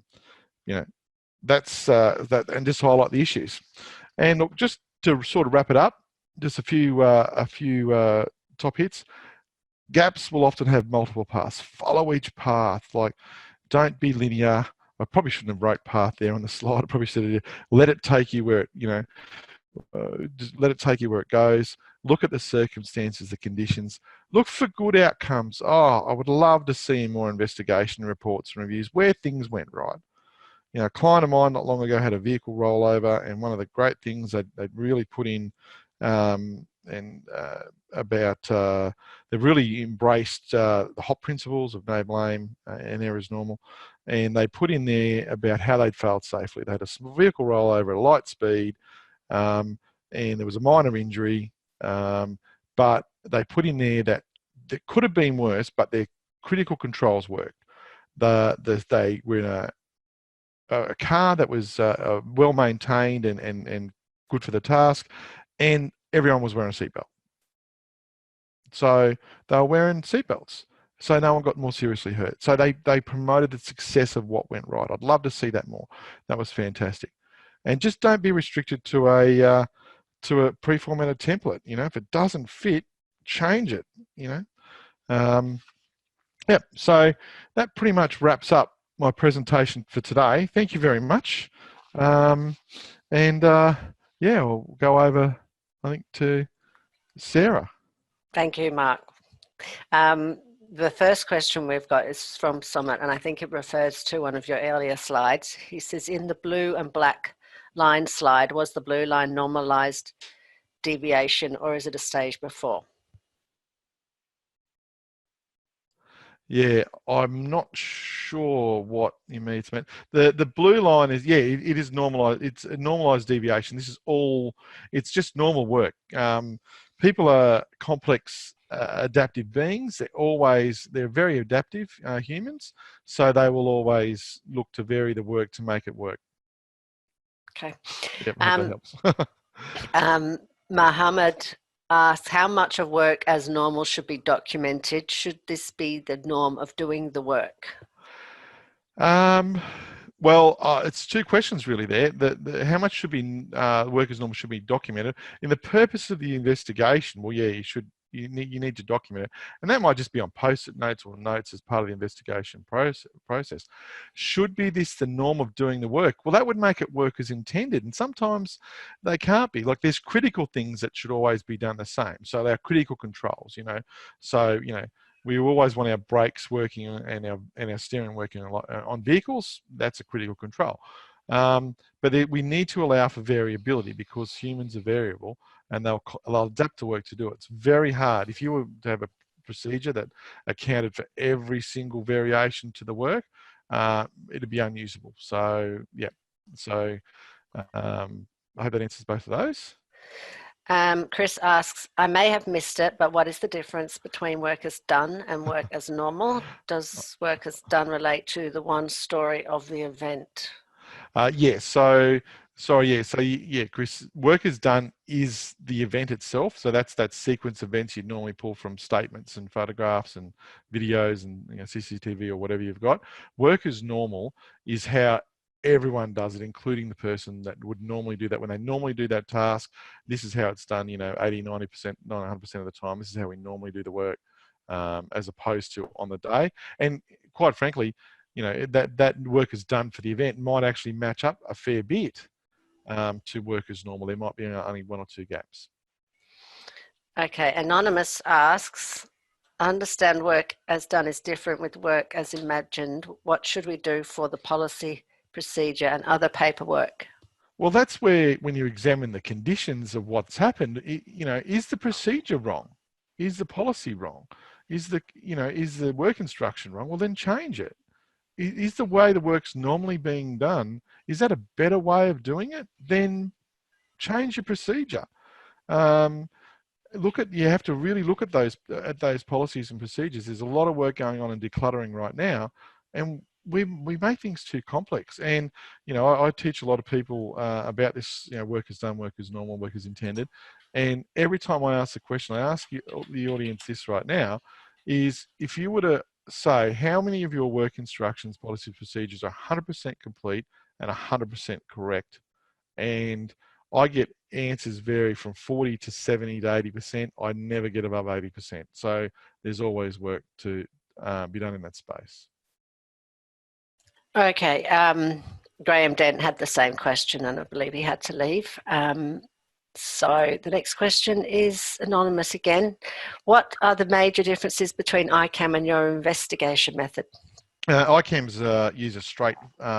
B: that, and just highlight the issues. And look, just to sort of wrap it up, just a few top hits. Gaps will often have multiple paths. Follow each path. Like, don't be linear. I probably shouldn't have wrote path there on the slide. I probably should have let it take you where it, just let it take you where it goes. Look at the circumstances, the conditions. Look for good outcomes. Oh, I would love to see more investigation reports and reviews where things went right. A client of mine not long ago had a vehicle rollover, and one of the great things they'd really put in they've really embraced the HOP principles of no blame and error is normal, and they put in there about how they'd failed safely. They had a vehicle rollover at light speed, and there was a minor injury, but they put in there that it could have been worse, but their critical controls worked. They were in a car that was well maintained and good for the task, and everyone was wearing a seatbelt. So they were wearing seatbelts, so no one got more seriously hurt. So they promoted the success of what went right. I'd love to see that more. That was fantastic. And just don't be restricted to a pre-formatted template. If it doesn't fit, change it. Yep. So that pretty much wraps up my presentation for today. Thank you very much. Yeah, we'll go over, I think, to Sarah.
C: Thank you, Mark. The first question we've got is from Sumit, and I think it refers to one of your earlier slides. He says, in the blue and black line slide, was the blue line normalized deviation, or is it a stage before?
B: Yeah, I'm not sure what you mean. The blue line is, it is normalized. It's a normalized deviation. This is all, it's just normal work. People are complex adaptive beings. They're very adaptive, humans. So they will always look to vary the work to make it work.
C: Okay.
B: Yep, I hope that helps.
C: Mohammed asks, how much of work as normal should be documented? Should this be the norm of doing the work?
B: Well, it's two questions really there. How much should be work as normal should be documented? In the purpose of the investigation, well, yeah, you need to document it. And that might just be on post-it notes or notes as part of the investigation process. Should be this the norm of doing the work? Well, that would make it work as intended. And sometimes they can't be. Like, there's critical things that should always be done the same. So they are critical controls, So, We always want our brakes working and our steering working a lot. On vehicles, that's a critical control. But we need to allow for variability because humans are variable and they'll adapt to work to do it. It's very hard. If you were to have a procedure that accounted for every single variation to the work, it'd be unusable. So, yeah. So I hope that answers both of those.
C: Chris asks, I may have missed it, but what is the difference between work as done and work as normal? Does work as done relate to the one story of the event?
B: Chris, work as done is the event itself. So that's that sequence of events you'd normally pull from statements and photographs and videos and CCTV or whatever you've got. Work as normal is how everyone does it, including the person that would normally do that. When they normally do that task, this is how it's done, 80, 90%, 100% of the time. This is how we normally do the work, as opposed to on the day. And quite frankly, that work is done for the event might actually match up a fair bit to work as normal. There might be only one or two gaps.
C: Okay, Anonymous asks, understand work as done is different with work as imagined. What should we do for the policy, procedure and other paperwork?
B: Well, that's where, when you examine the conditions of what's happened, is the procedure wrong? Is the policy wrong? Is the work instruction wrong? Well, then change it. Is the way the work's normally being done, is that a better way of doing it? Then change your procedure. You have to really look at those policies and procedures. There's a lot of work going on in decluttering right now, and we make things too complex. And I teach a lot of people about this. Work is done, work is normal, work is intended. And every time I ask the question, I ask the audience this right now: is if you were to say how many of your work instructions, policy, procedures are 100% complete and 100% correct, and I get answers vary from 40 to 70 to 80%. I never get above 80%. So there's always work to be done in that space.
C: Okay, Graham Dent had the same question and I believe he had to leave. So the next question is anonymous again. What are the major differences between ICAM and your investigation method?
B: ICAMs use a straight,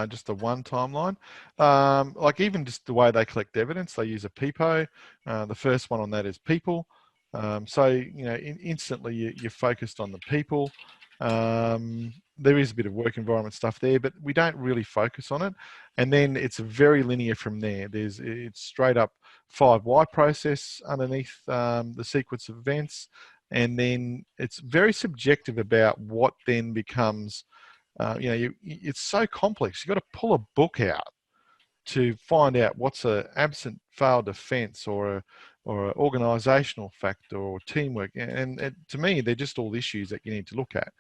B: just the one timeline. Like even just the way they collect evidence, they use a PIPO. The first one on that is people. So, instantly you're focused on the people. There is a bit of work environment stuff there, but we don't really focus on it. And then it's very linear from there. It's straight up 5 why process underneath the sequence of events. And then it's very subjective about what then becomes, it's so complex. You've got to pull a book out to find out what's an absent failed defense or an organizational factor or teamwork. And to me, they're just all issues that you need to look at.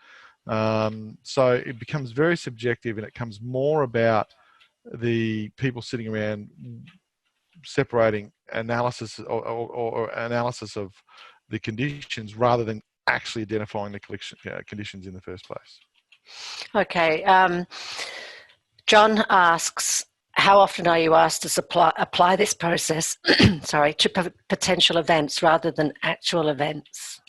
B: So it becomes very subjective, and it comes more about the people sitting around separating analysis or analysis of the conditions rather than actually identifying the conditions in the first place.
C: Okay. John asks, how often are you asked to apply this process to potential events rather than actual events?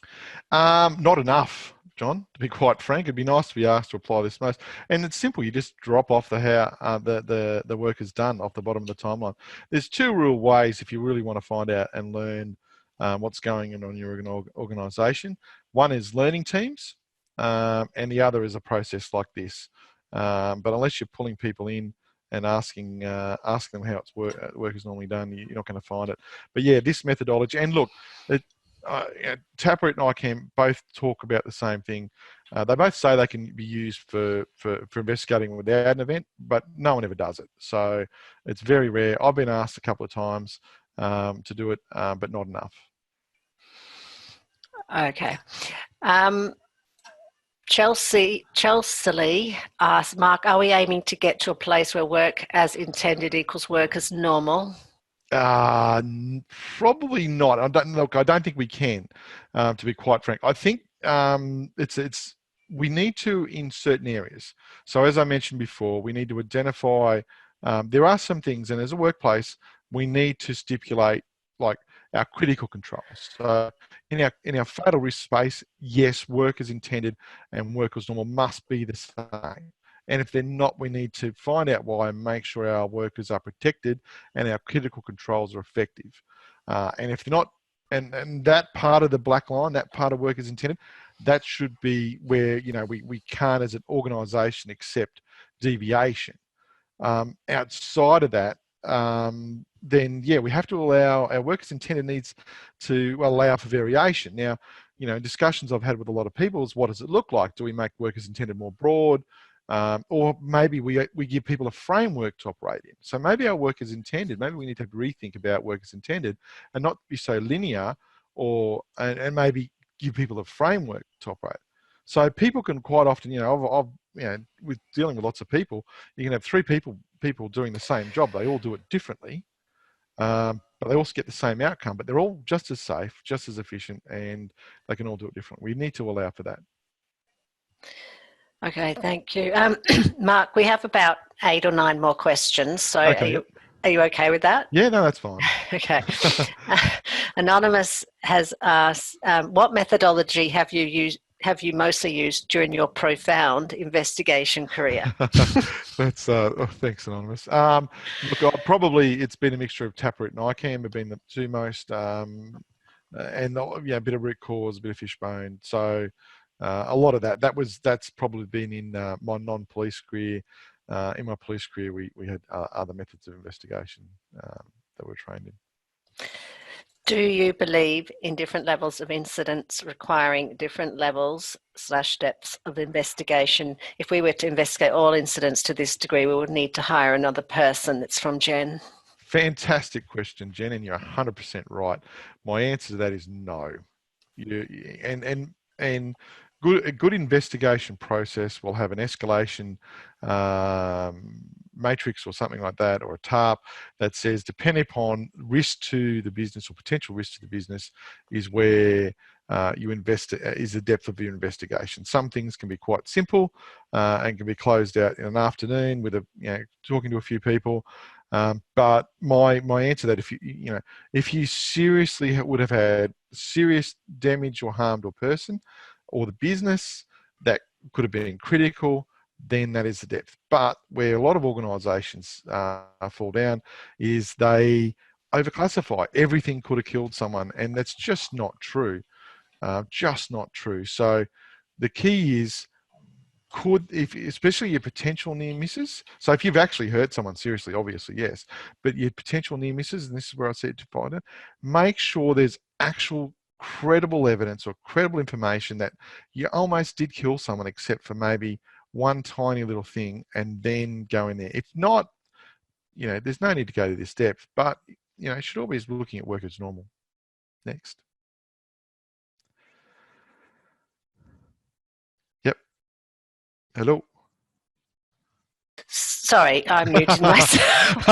B: Not enough, John, to be quite frank. It'd be nice to be asked to apply this most. And it's simple. You just drop off the work is done off the bottom of the timeline. There's 2 real ways if you really want to find out and learn what's going on in your organisation. One is learning teams, and the other is a process like this. But unless you're pulling people in and asking them how work is normally done, you're not going to find it. But yeah, this methodology, and look, Taproot and ICAM both talk about the same thing. They both say they can be used for investigating without an event, but no one ever does it. So it's very rare. I've been asked a couple of times to do it, but not enough.
C: Okay. Chelsea asks, Mark, are we aiming to get to a place where work as intended equals work as normal?
B: Probably not. I don't think we can, to be quite frank. I think we need to in certain areas. So as I mentioned before, we need to identify, there are some things, and as a workplace, we need to stipulate, like, our critical controls. So in our fatal risk space, yes, work as intended and work as normal must be the same. And if they're not, we need to find out why and make sure our workers are protected and our critical controls are effective. And if they're not, and that part of the black line, that part of work as intended, that should be where, you know, we can't as an organisation accept deviation. Outside of that, then yeah, we have to allow our work as intended needs to allow for variation. Now, you know, discussions I've had with a lot of people is, what does it look like? Do we make work as intended more broad? Or maybe we give people a framework to operate in. So maybe our work is intended. Maybe we need to rethink about work as intended and not be so linear, and maybe give people a framework to operate. So people can quite often, you know, you know, with dealing with lots of people, you can have three people doing the same job. They all do it differently, but they also get the same outcome. But they're all just as safe, just as efficient, and they can all do it differently. We need to allow for that.
C: Okay, thank you. Mark, we have about 8 or 9 more questions. So
B: Okay.
C: Are you okay with that?
B: Yeah, no, that's fine.
C: Okay. Anonymous has asked, what methodology have you mostly used during your profound investigation career?
B: That's thanks, Anonymous. Look, it's been a mixture of Taproot and ICAM have been the two most, and yeah, a bit of root cause, a bit of fishbone. So a lot of that's probably been in my non-police career. In my police career, we had other methods of investigation that we're trained in.
C: Do you believe in different levels of incidents requiring different levels / depths of investigation? If we were to investigate all incidents to this degree, we would need to hire another person. That's from Jen.
B: Fantastic question, Jen, and you're 100% right. My answer to that is no. A good investigation process will have an escalation matrix or something like that, or a TARP that says, depending upon risk to the business or potential risk to the business, is where is the depth of your investigation. Some things can be quite simple and can be closed out in an afternoon with talking to a few people. But my answer to that, if you seriously would have had serious damage or harm to a person or the business that could have been critical, then that is the depth. But where a lot of organisations fall down is they overclassify. Everything could have killed someone, and that's just not true. Just not true. So the key is, especially your potential near misses. So if you've actually hurt someone seriously, obviously yes, but your potential near misses, and this is where I said to find it, make sure there's actual credible evidence or credible information that you almost did kill someone, except for maybe one tiny little thing, and then go in there. If not, there's no need to go to this depth, but you should always be looking at work as normal. Next. Yep. Hello.
C: Sorry, I'm muting myself.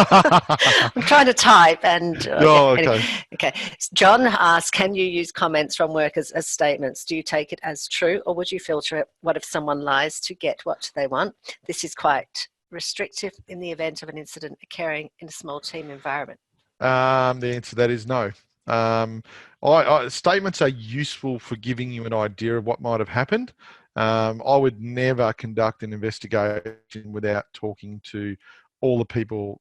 C: I'm trying to type and...
B: Okay.
C: Okay. John asks, can you use comments from workers as statements? Do you take it as true, or would you filter it? What if someone lies to get what they want? This is quite restrictive in the event of an incident occurring in a small team environment.
B: The answer to that is no. Statements are useful for giving you an idea of what might have happened. I would never conduct an investigation without talking to all the people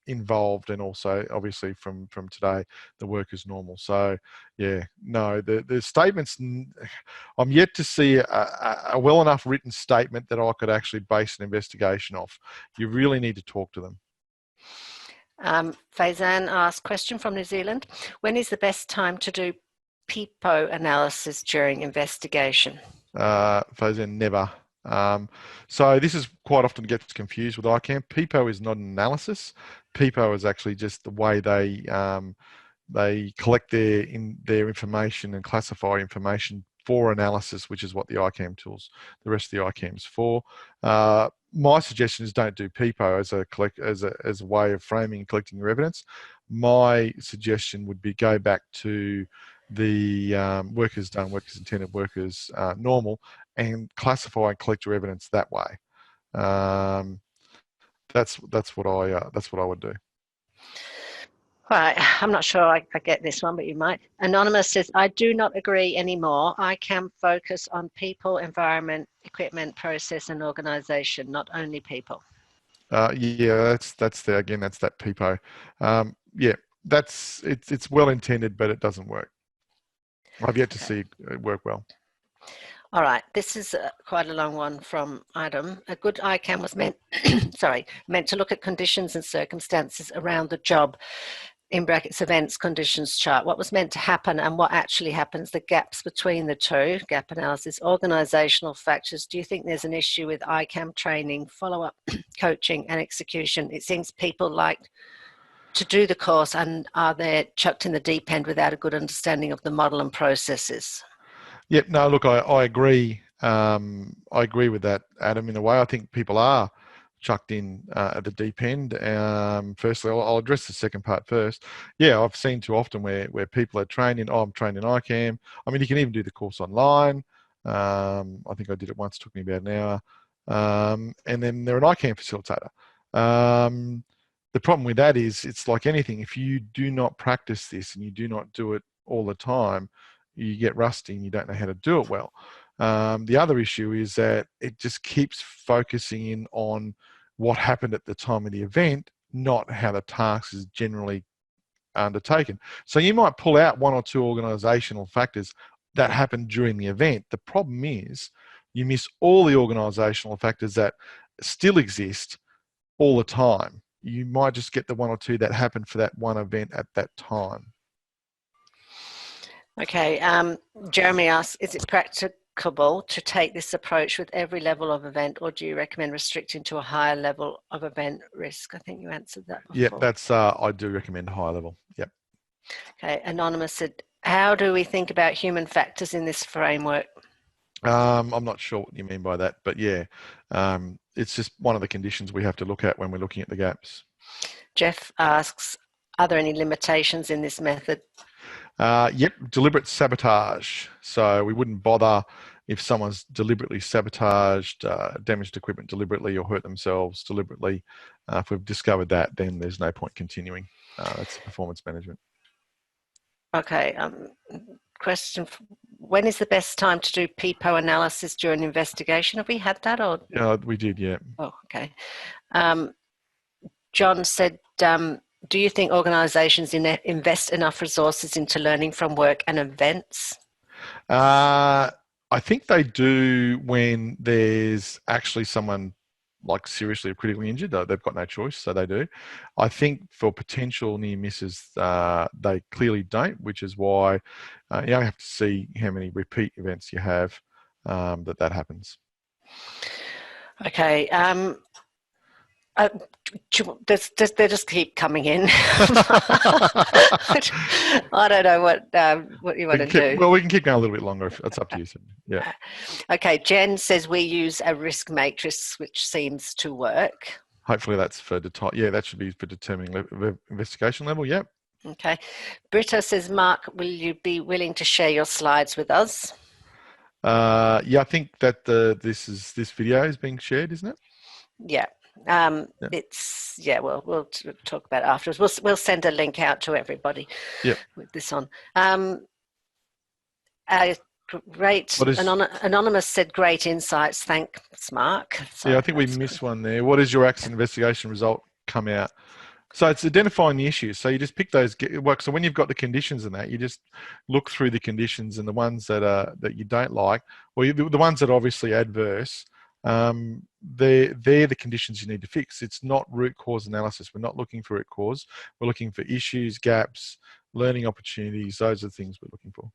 B: involved, and also obviously from today the work is normal. So yeah, no, the statements, I'm yet to see a well enough written statement that I could actually base an investigation off. You really need to talk to them.
C: Faizan asks, question from New Zealand, when is the best time to do PIPO analysis during investigation?
B: Faizan, never. So this is quite often gets confused with ICAM. PIPO is not an analysis. PIPO is actually just the way they collect their information and classify information for analysis, which is what the ICAM tools, the rest of the ICAM's for. My suggestion is don't do PIPO as a way of framing and collecting your evidence. My suggestion would be go back to the workers done, workers intended, workers normal, and classify and collect your evidence that way. That's what I would do.
C: Right, I'm not sure I get this one, but you might. Anonymous says, I do not agree anymore. I can focus on people, environment, equipment, process, and organisation, not only people.
B: Yeah, that's there again. That's that PIPO. Yeah, it's well intended, but it doesn't work. I've yet to see it work well.
C: All right, this is quite a long one from Adam. A good ICAM was meant, meant to look at conditions and circumstances around the job, in brackets, events, conditions chart, what was meant to happen and what actually happens, the gaps between the two, gap analysis, organisational factors. Do you think there's an issue with ICAM training, follow-up, coaching and execution? It seems people like to do the course and are there chucked in the deep end without a good understanding of the model and processes.
B: Yep. No, look, I agree. I agree with that, Adam. In a way, I think people are chucked in at the deep end. Firstly, I'll address the second part first. Yeah, I've seen too often where people are trained in, I'm trained in ICAM. I mean, you can even do the course online. I think I did it once, took me about an hour. And then they're an ICAM facilitator. The problem with that is it's like anything. If you do not practice this and you do not do it all the time, you get rusty and you don't know how to do it well. The other issue is that it just keeps focusing in on what happened at the time of the event, not how the task is generally undertaken. So you might pull out one or two organisational factors that happened during the event. The problem is you miss all the organisational factors that still exist all the time. You might just get the one or two that happened for that one event at that time.
C: Okay, Jeremy asks, is it practicable to take this approach with every level of event, or do you recommend restricting to a higher level of event risk? I think you answered that before.
B: Yeah, that's, I do recommend higher level, yep.
C: Okay, Anonymous said, how do we think about human factors in this framework?
B: I'm not sure what you mean by that, but yeah, it's just one of the conditions we have to look at when we're looking at the gaps.
C: Jeff asks, are there any limitations in this method?
B: Yep, deliberate sabotage. So we wouldn't bother if someone's deliberately sabotaged, damaged equipment deliberately or hurt themselves deliberately. If we've discovered that, then there's no point continuing. That's performance management.
C: Okay, question, when is the best time to do PIPO analysis during investigation? Have we had that? Or?
B: We did, yeah.
C: Oh, okay. John said, do you think organisations invest enough resources into learning from work and events?
B: I think they do when there's actually someone like seriously or critically injured. They've got no choice, so they do. I think for potential near misses, they clearly don't, which is why you have to see how many repeat events you have that happens.
C: Okay. They just keep coming in. I don't know what you want to do.
B: Well, we can keep going a little bit longer. If it's up to you. Yeah.
C: Okay. Jen says we use a risk matrix, which seems to work.
B: Hopefully that's for yeah, that should be for determining investigation level. Yep.
C: Okay. Britta says, Mark, will you be willing to share your slides with us?
B: Yeah, I think that this video is being shared, isn't it?
C: Yeah. It's we'll talk about it afterwards. We'll send a link out to everybody.
B: Yep.
C: With this on. Great. Anonymous said great insights. Thanks, Mark.
B: So yeah, I think we missed one there. What does your accident investigation result come out? So it's identifying the issues. So you just pick those. So when you've got the conditions in that, you just look through the conditions and the ones that you don't like, or the ones that are obviously adverse. They're the conditions you need to fix. It's not root cause analysis. We're not looking for root cause. We're looking for issues, gaps, learning opportunities. Those are the things we're looking for.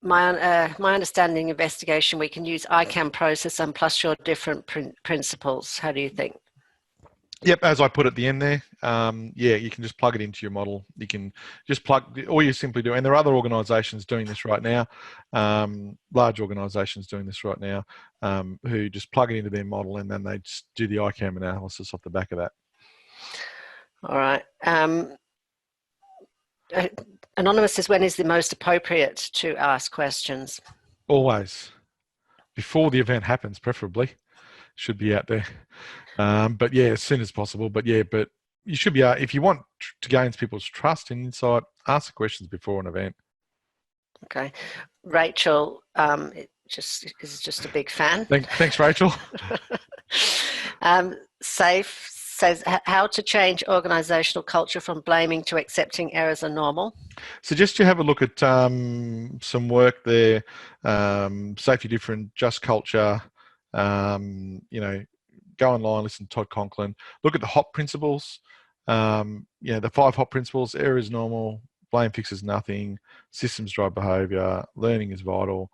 C: My understanding investigation, we can use ICAM process and plus your different principles. How do you think?
B: Yep, as I put at the end there, yeah, you can just plug it into your model. You can just plug, all you simply do, and there are other organisations doing this right now, large organisations doing this right now, who just plug it into their model and then they just do the ICAM analysis off the back of that.
C: All right. Anonymous says, when is the most appropriate to ask questions?
B: Always. Before the event happens, preferably. should be out there. But yeah, as soon as possible. But yeah, but you should be, if you want to gain people's trust and insight, ask the questions before an event.
C: Okay. Rachel is just a big fan.
B: Thanks, Rachel.
C: Safe says, how to change organisational culture from blaming to accepting errors are normal.
B: Suggest you have a look at some work there, Safety Different, Just Culture, you know, go online, listen to Todd Conklin, look at the HOP principles, the 5 HOP principles: error is normal, blame fixes nothing, systems drive behaviour, learning is vital,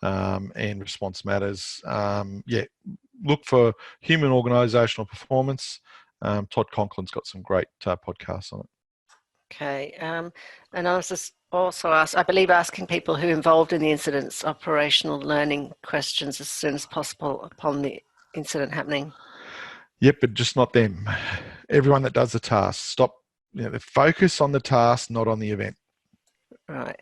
B: and response matters. Look for human organisational performance. Todd Conklin's got some great podcasts on it.
C: Okay, and I was just also asking people who involved in the incidents operational learning questions as soon as possible upon the incident happening.
B: Yep, but just not them. Everyone that does the task. Stop. Focus on the task, not on the event.
C: Right.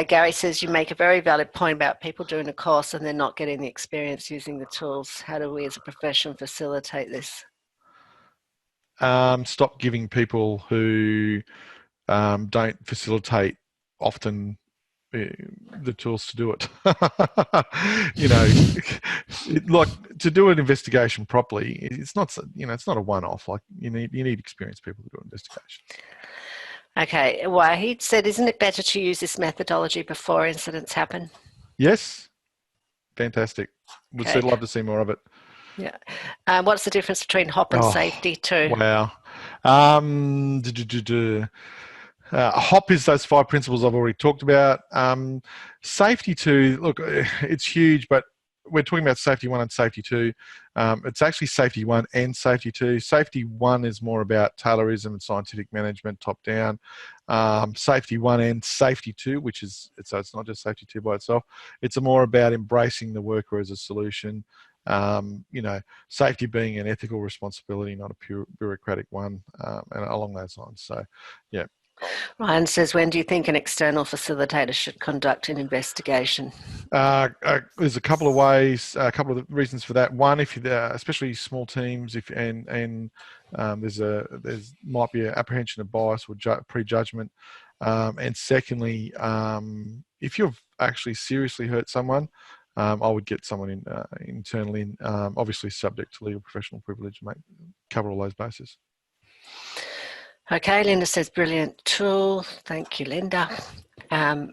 C: Gary says, you make a very valid point about people doing a course and they're not getting the experience using the tools. How do we as a profession facilitate this?
B: Stop giving people who don't facilitate often the tools to do it. Like to do an investigation properly, it's not a one-off. Like you need experienced people to do an investigation.
C: Okay, Wahid said, isn't it better to use this methodology before incidents happen?
B: Yes, fantastic. Would love to see more of it.
C: Yeah. What's the difference between HOP and safety too?
B: Wow. HOP is those 5 principles I've already talked about. Safety 2, look, it's huge, but we're talking about safety 1 and safety 2. It's actually safety 1 and safety 2. Safety 1 is more about Taylorism and scientific management, top down. Safety 1 and safety 2, so it's not just safety 2 by itself. It's more about embracing the worker as a solution. Safety being an ethical responsibility, not a pure bureaucratic one, and along those lines. So, yeah.
C: Ryan says, when do you think an external facilitator should conduct an investigation?
B: There's a couple of ways, a couple of reasons for that. One, if especially small teams, there's might be an apprehension of bias or prejudgment, and secondly, if you've actually seriously hurt someone, I would get someone internally, obviously subject to legal professional privilege, cover all those bases.
C: Okay, Linda says, brilliant tool. Thank you, Linda.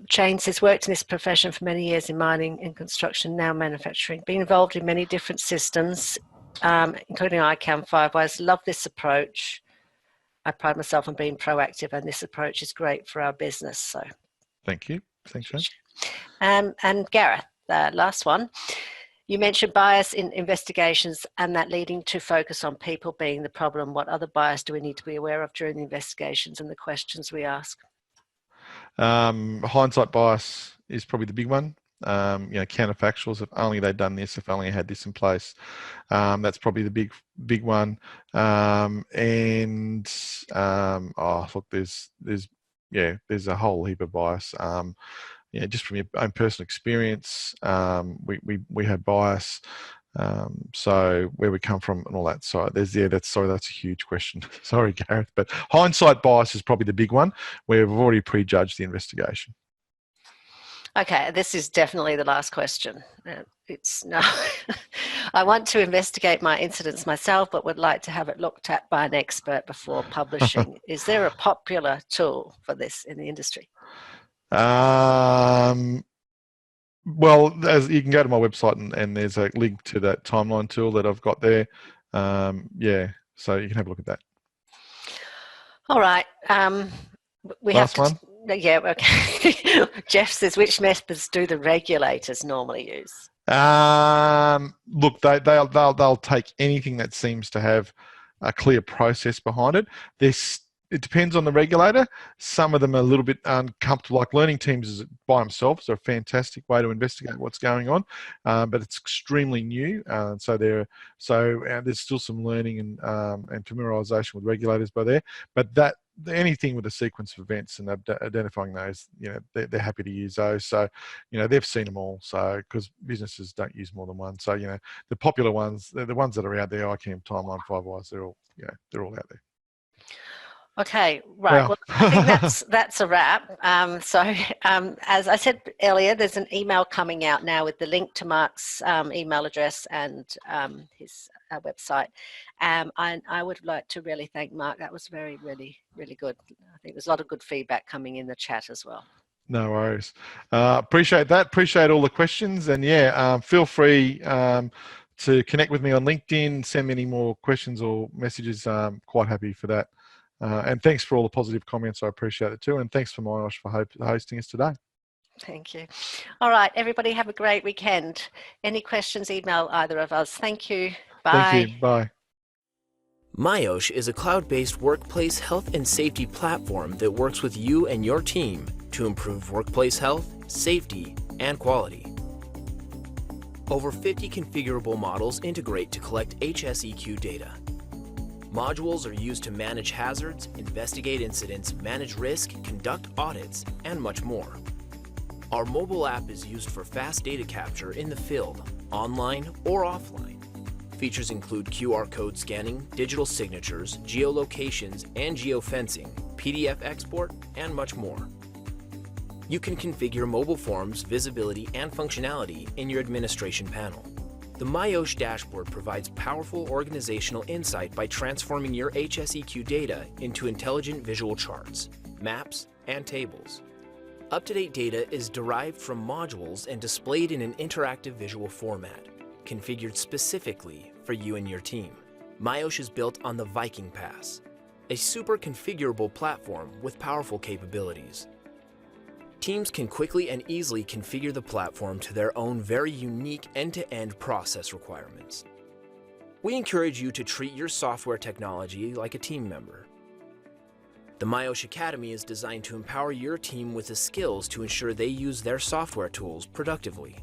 C: Jane says, worked in this profession for many years in mining and construction, now manufacturing. Been involved in many different systems, including ICAM 5WISE. Love this approach. I pride myself on being proactive, and this approach is great for our business. So,
B: thank you. Thanks, Jane.
C: And Gareth, last one. You mentioned bias in investigations and that leading to focus on people being the problem. What other bias do we need to be aware of during the investigations and the questions we ask?
B: Hindsight bias is probably the big one. Counterfactuals, if only they'd done this, if only I had this in place. That's probably the big one. Look, there's a whole heap of bias. Just from your own personal experience, we have bias. So where we come from and all that. So that's a huge question. Sorry, Gareth, but hindsight bias is probably the big one where we've already prejudged the investigation.
C: Okay, this is definitely the last question. I want to investigate my incidents myself, but would like to have it looked at by an expert before publishing. Is there a popular tool for this in the industry?
B: Well, as you can go to my website and there's a link to that timeline tool that I've got there. So you can have a look at that.
C: All right.
B: Last one?
C: Yeah, okay. Jeff says, which methods do the regulators normally use?
B: Look, they'll take anything that seems to have a clear process behind it. It depends on the regulator. Some of them are a little bit uncomfortable. Like learning teams by themselves are a fantastic way to investigate what's going on, but it's extremely new. So there's still some learning and familiarisation with regulators by there. But anything with a sequence of events and identifying those, they're happy to use those. So, they've seen them all. So, because businesses don't use more than one. So, the popular ones, the ones that are out there, ICAM, Timeline, 5Wise, they're all out there.
A: Okay, right. Well, I think that's a wrap. As I said earlier, there's an email coming out now with the link to Mark's email address and his website. And I would like to really thank Mark. That was really good. I think there's a lot of good feedback coming in the chat as well.
B: No worries. Appreciate that. Appreciate all the questions. And feel free to connect with me on LinkedIn, send me any more questions or messages. Quite happy for that. And thanks for all the positive comments. I appreciate it too. And thanks for MyOsh for hosting us today.
A: Thank you. All right, everybody have a great weekend. Any questions, email either of us. Thank you. Bye.
B: Thank you. Bye.
D: MyOsh is a cloud-based workplace health and safety platform that works with you and your team to improve workplace health, safety, and quality. Over 50 configurable models integrate to collect HSEQ data. Modules are used to manage hazards, investigate incidents, manage risk, conduct audits, and much more. Our mobile app is used for fast data capture in the field, online or offline. Features include QR code scanning, digital signatures, geolocations and geofencing, PDF export, and much more. You can configure mobile forms, visibility, and functionality in your administration panel. The MyOsh dashboard provides powerful organizational insight by transforming your HSEQ data into intelligent visual charts, maps, and tables. Up-to-date data is derived from modules and displayed in an interactive visual format, configured specifically for you and your team. MyOsh is built on the Viking Pass, a super configurable platform with powerful capabilities. Teams can quickly and easily configure the platform to their own very unique end-to-end process requirements. We encourage you to treat your software technology like a team member. The MyOsh Academy is designed to empower your team with the skills to ensure they use their software tools productively.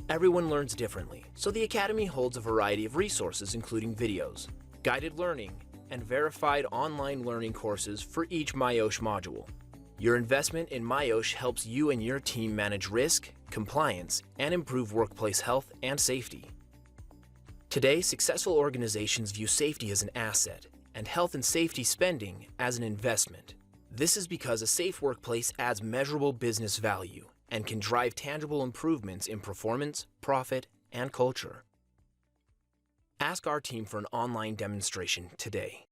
D: Everyone learns differently, so the Academy holds a variety of resources including videos, guided learning, and verified online learning courses for each MyOsh module. Your investment in MyOsh helps you and your team manage risk, compliance, and improve workplace health and safety. Today, successful organizations view safety as an asset and health and safety spending as an investment. This is because a safe workplace adds measurable business value and can drive tangible improvements in performance, profit, and culture. Ask our team for an online demonstration today.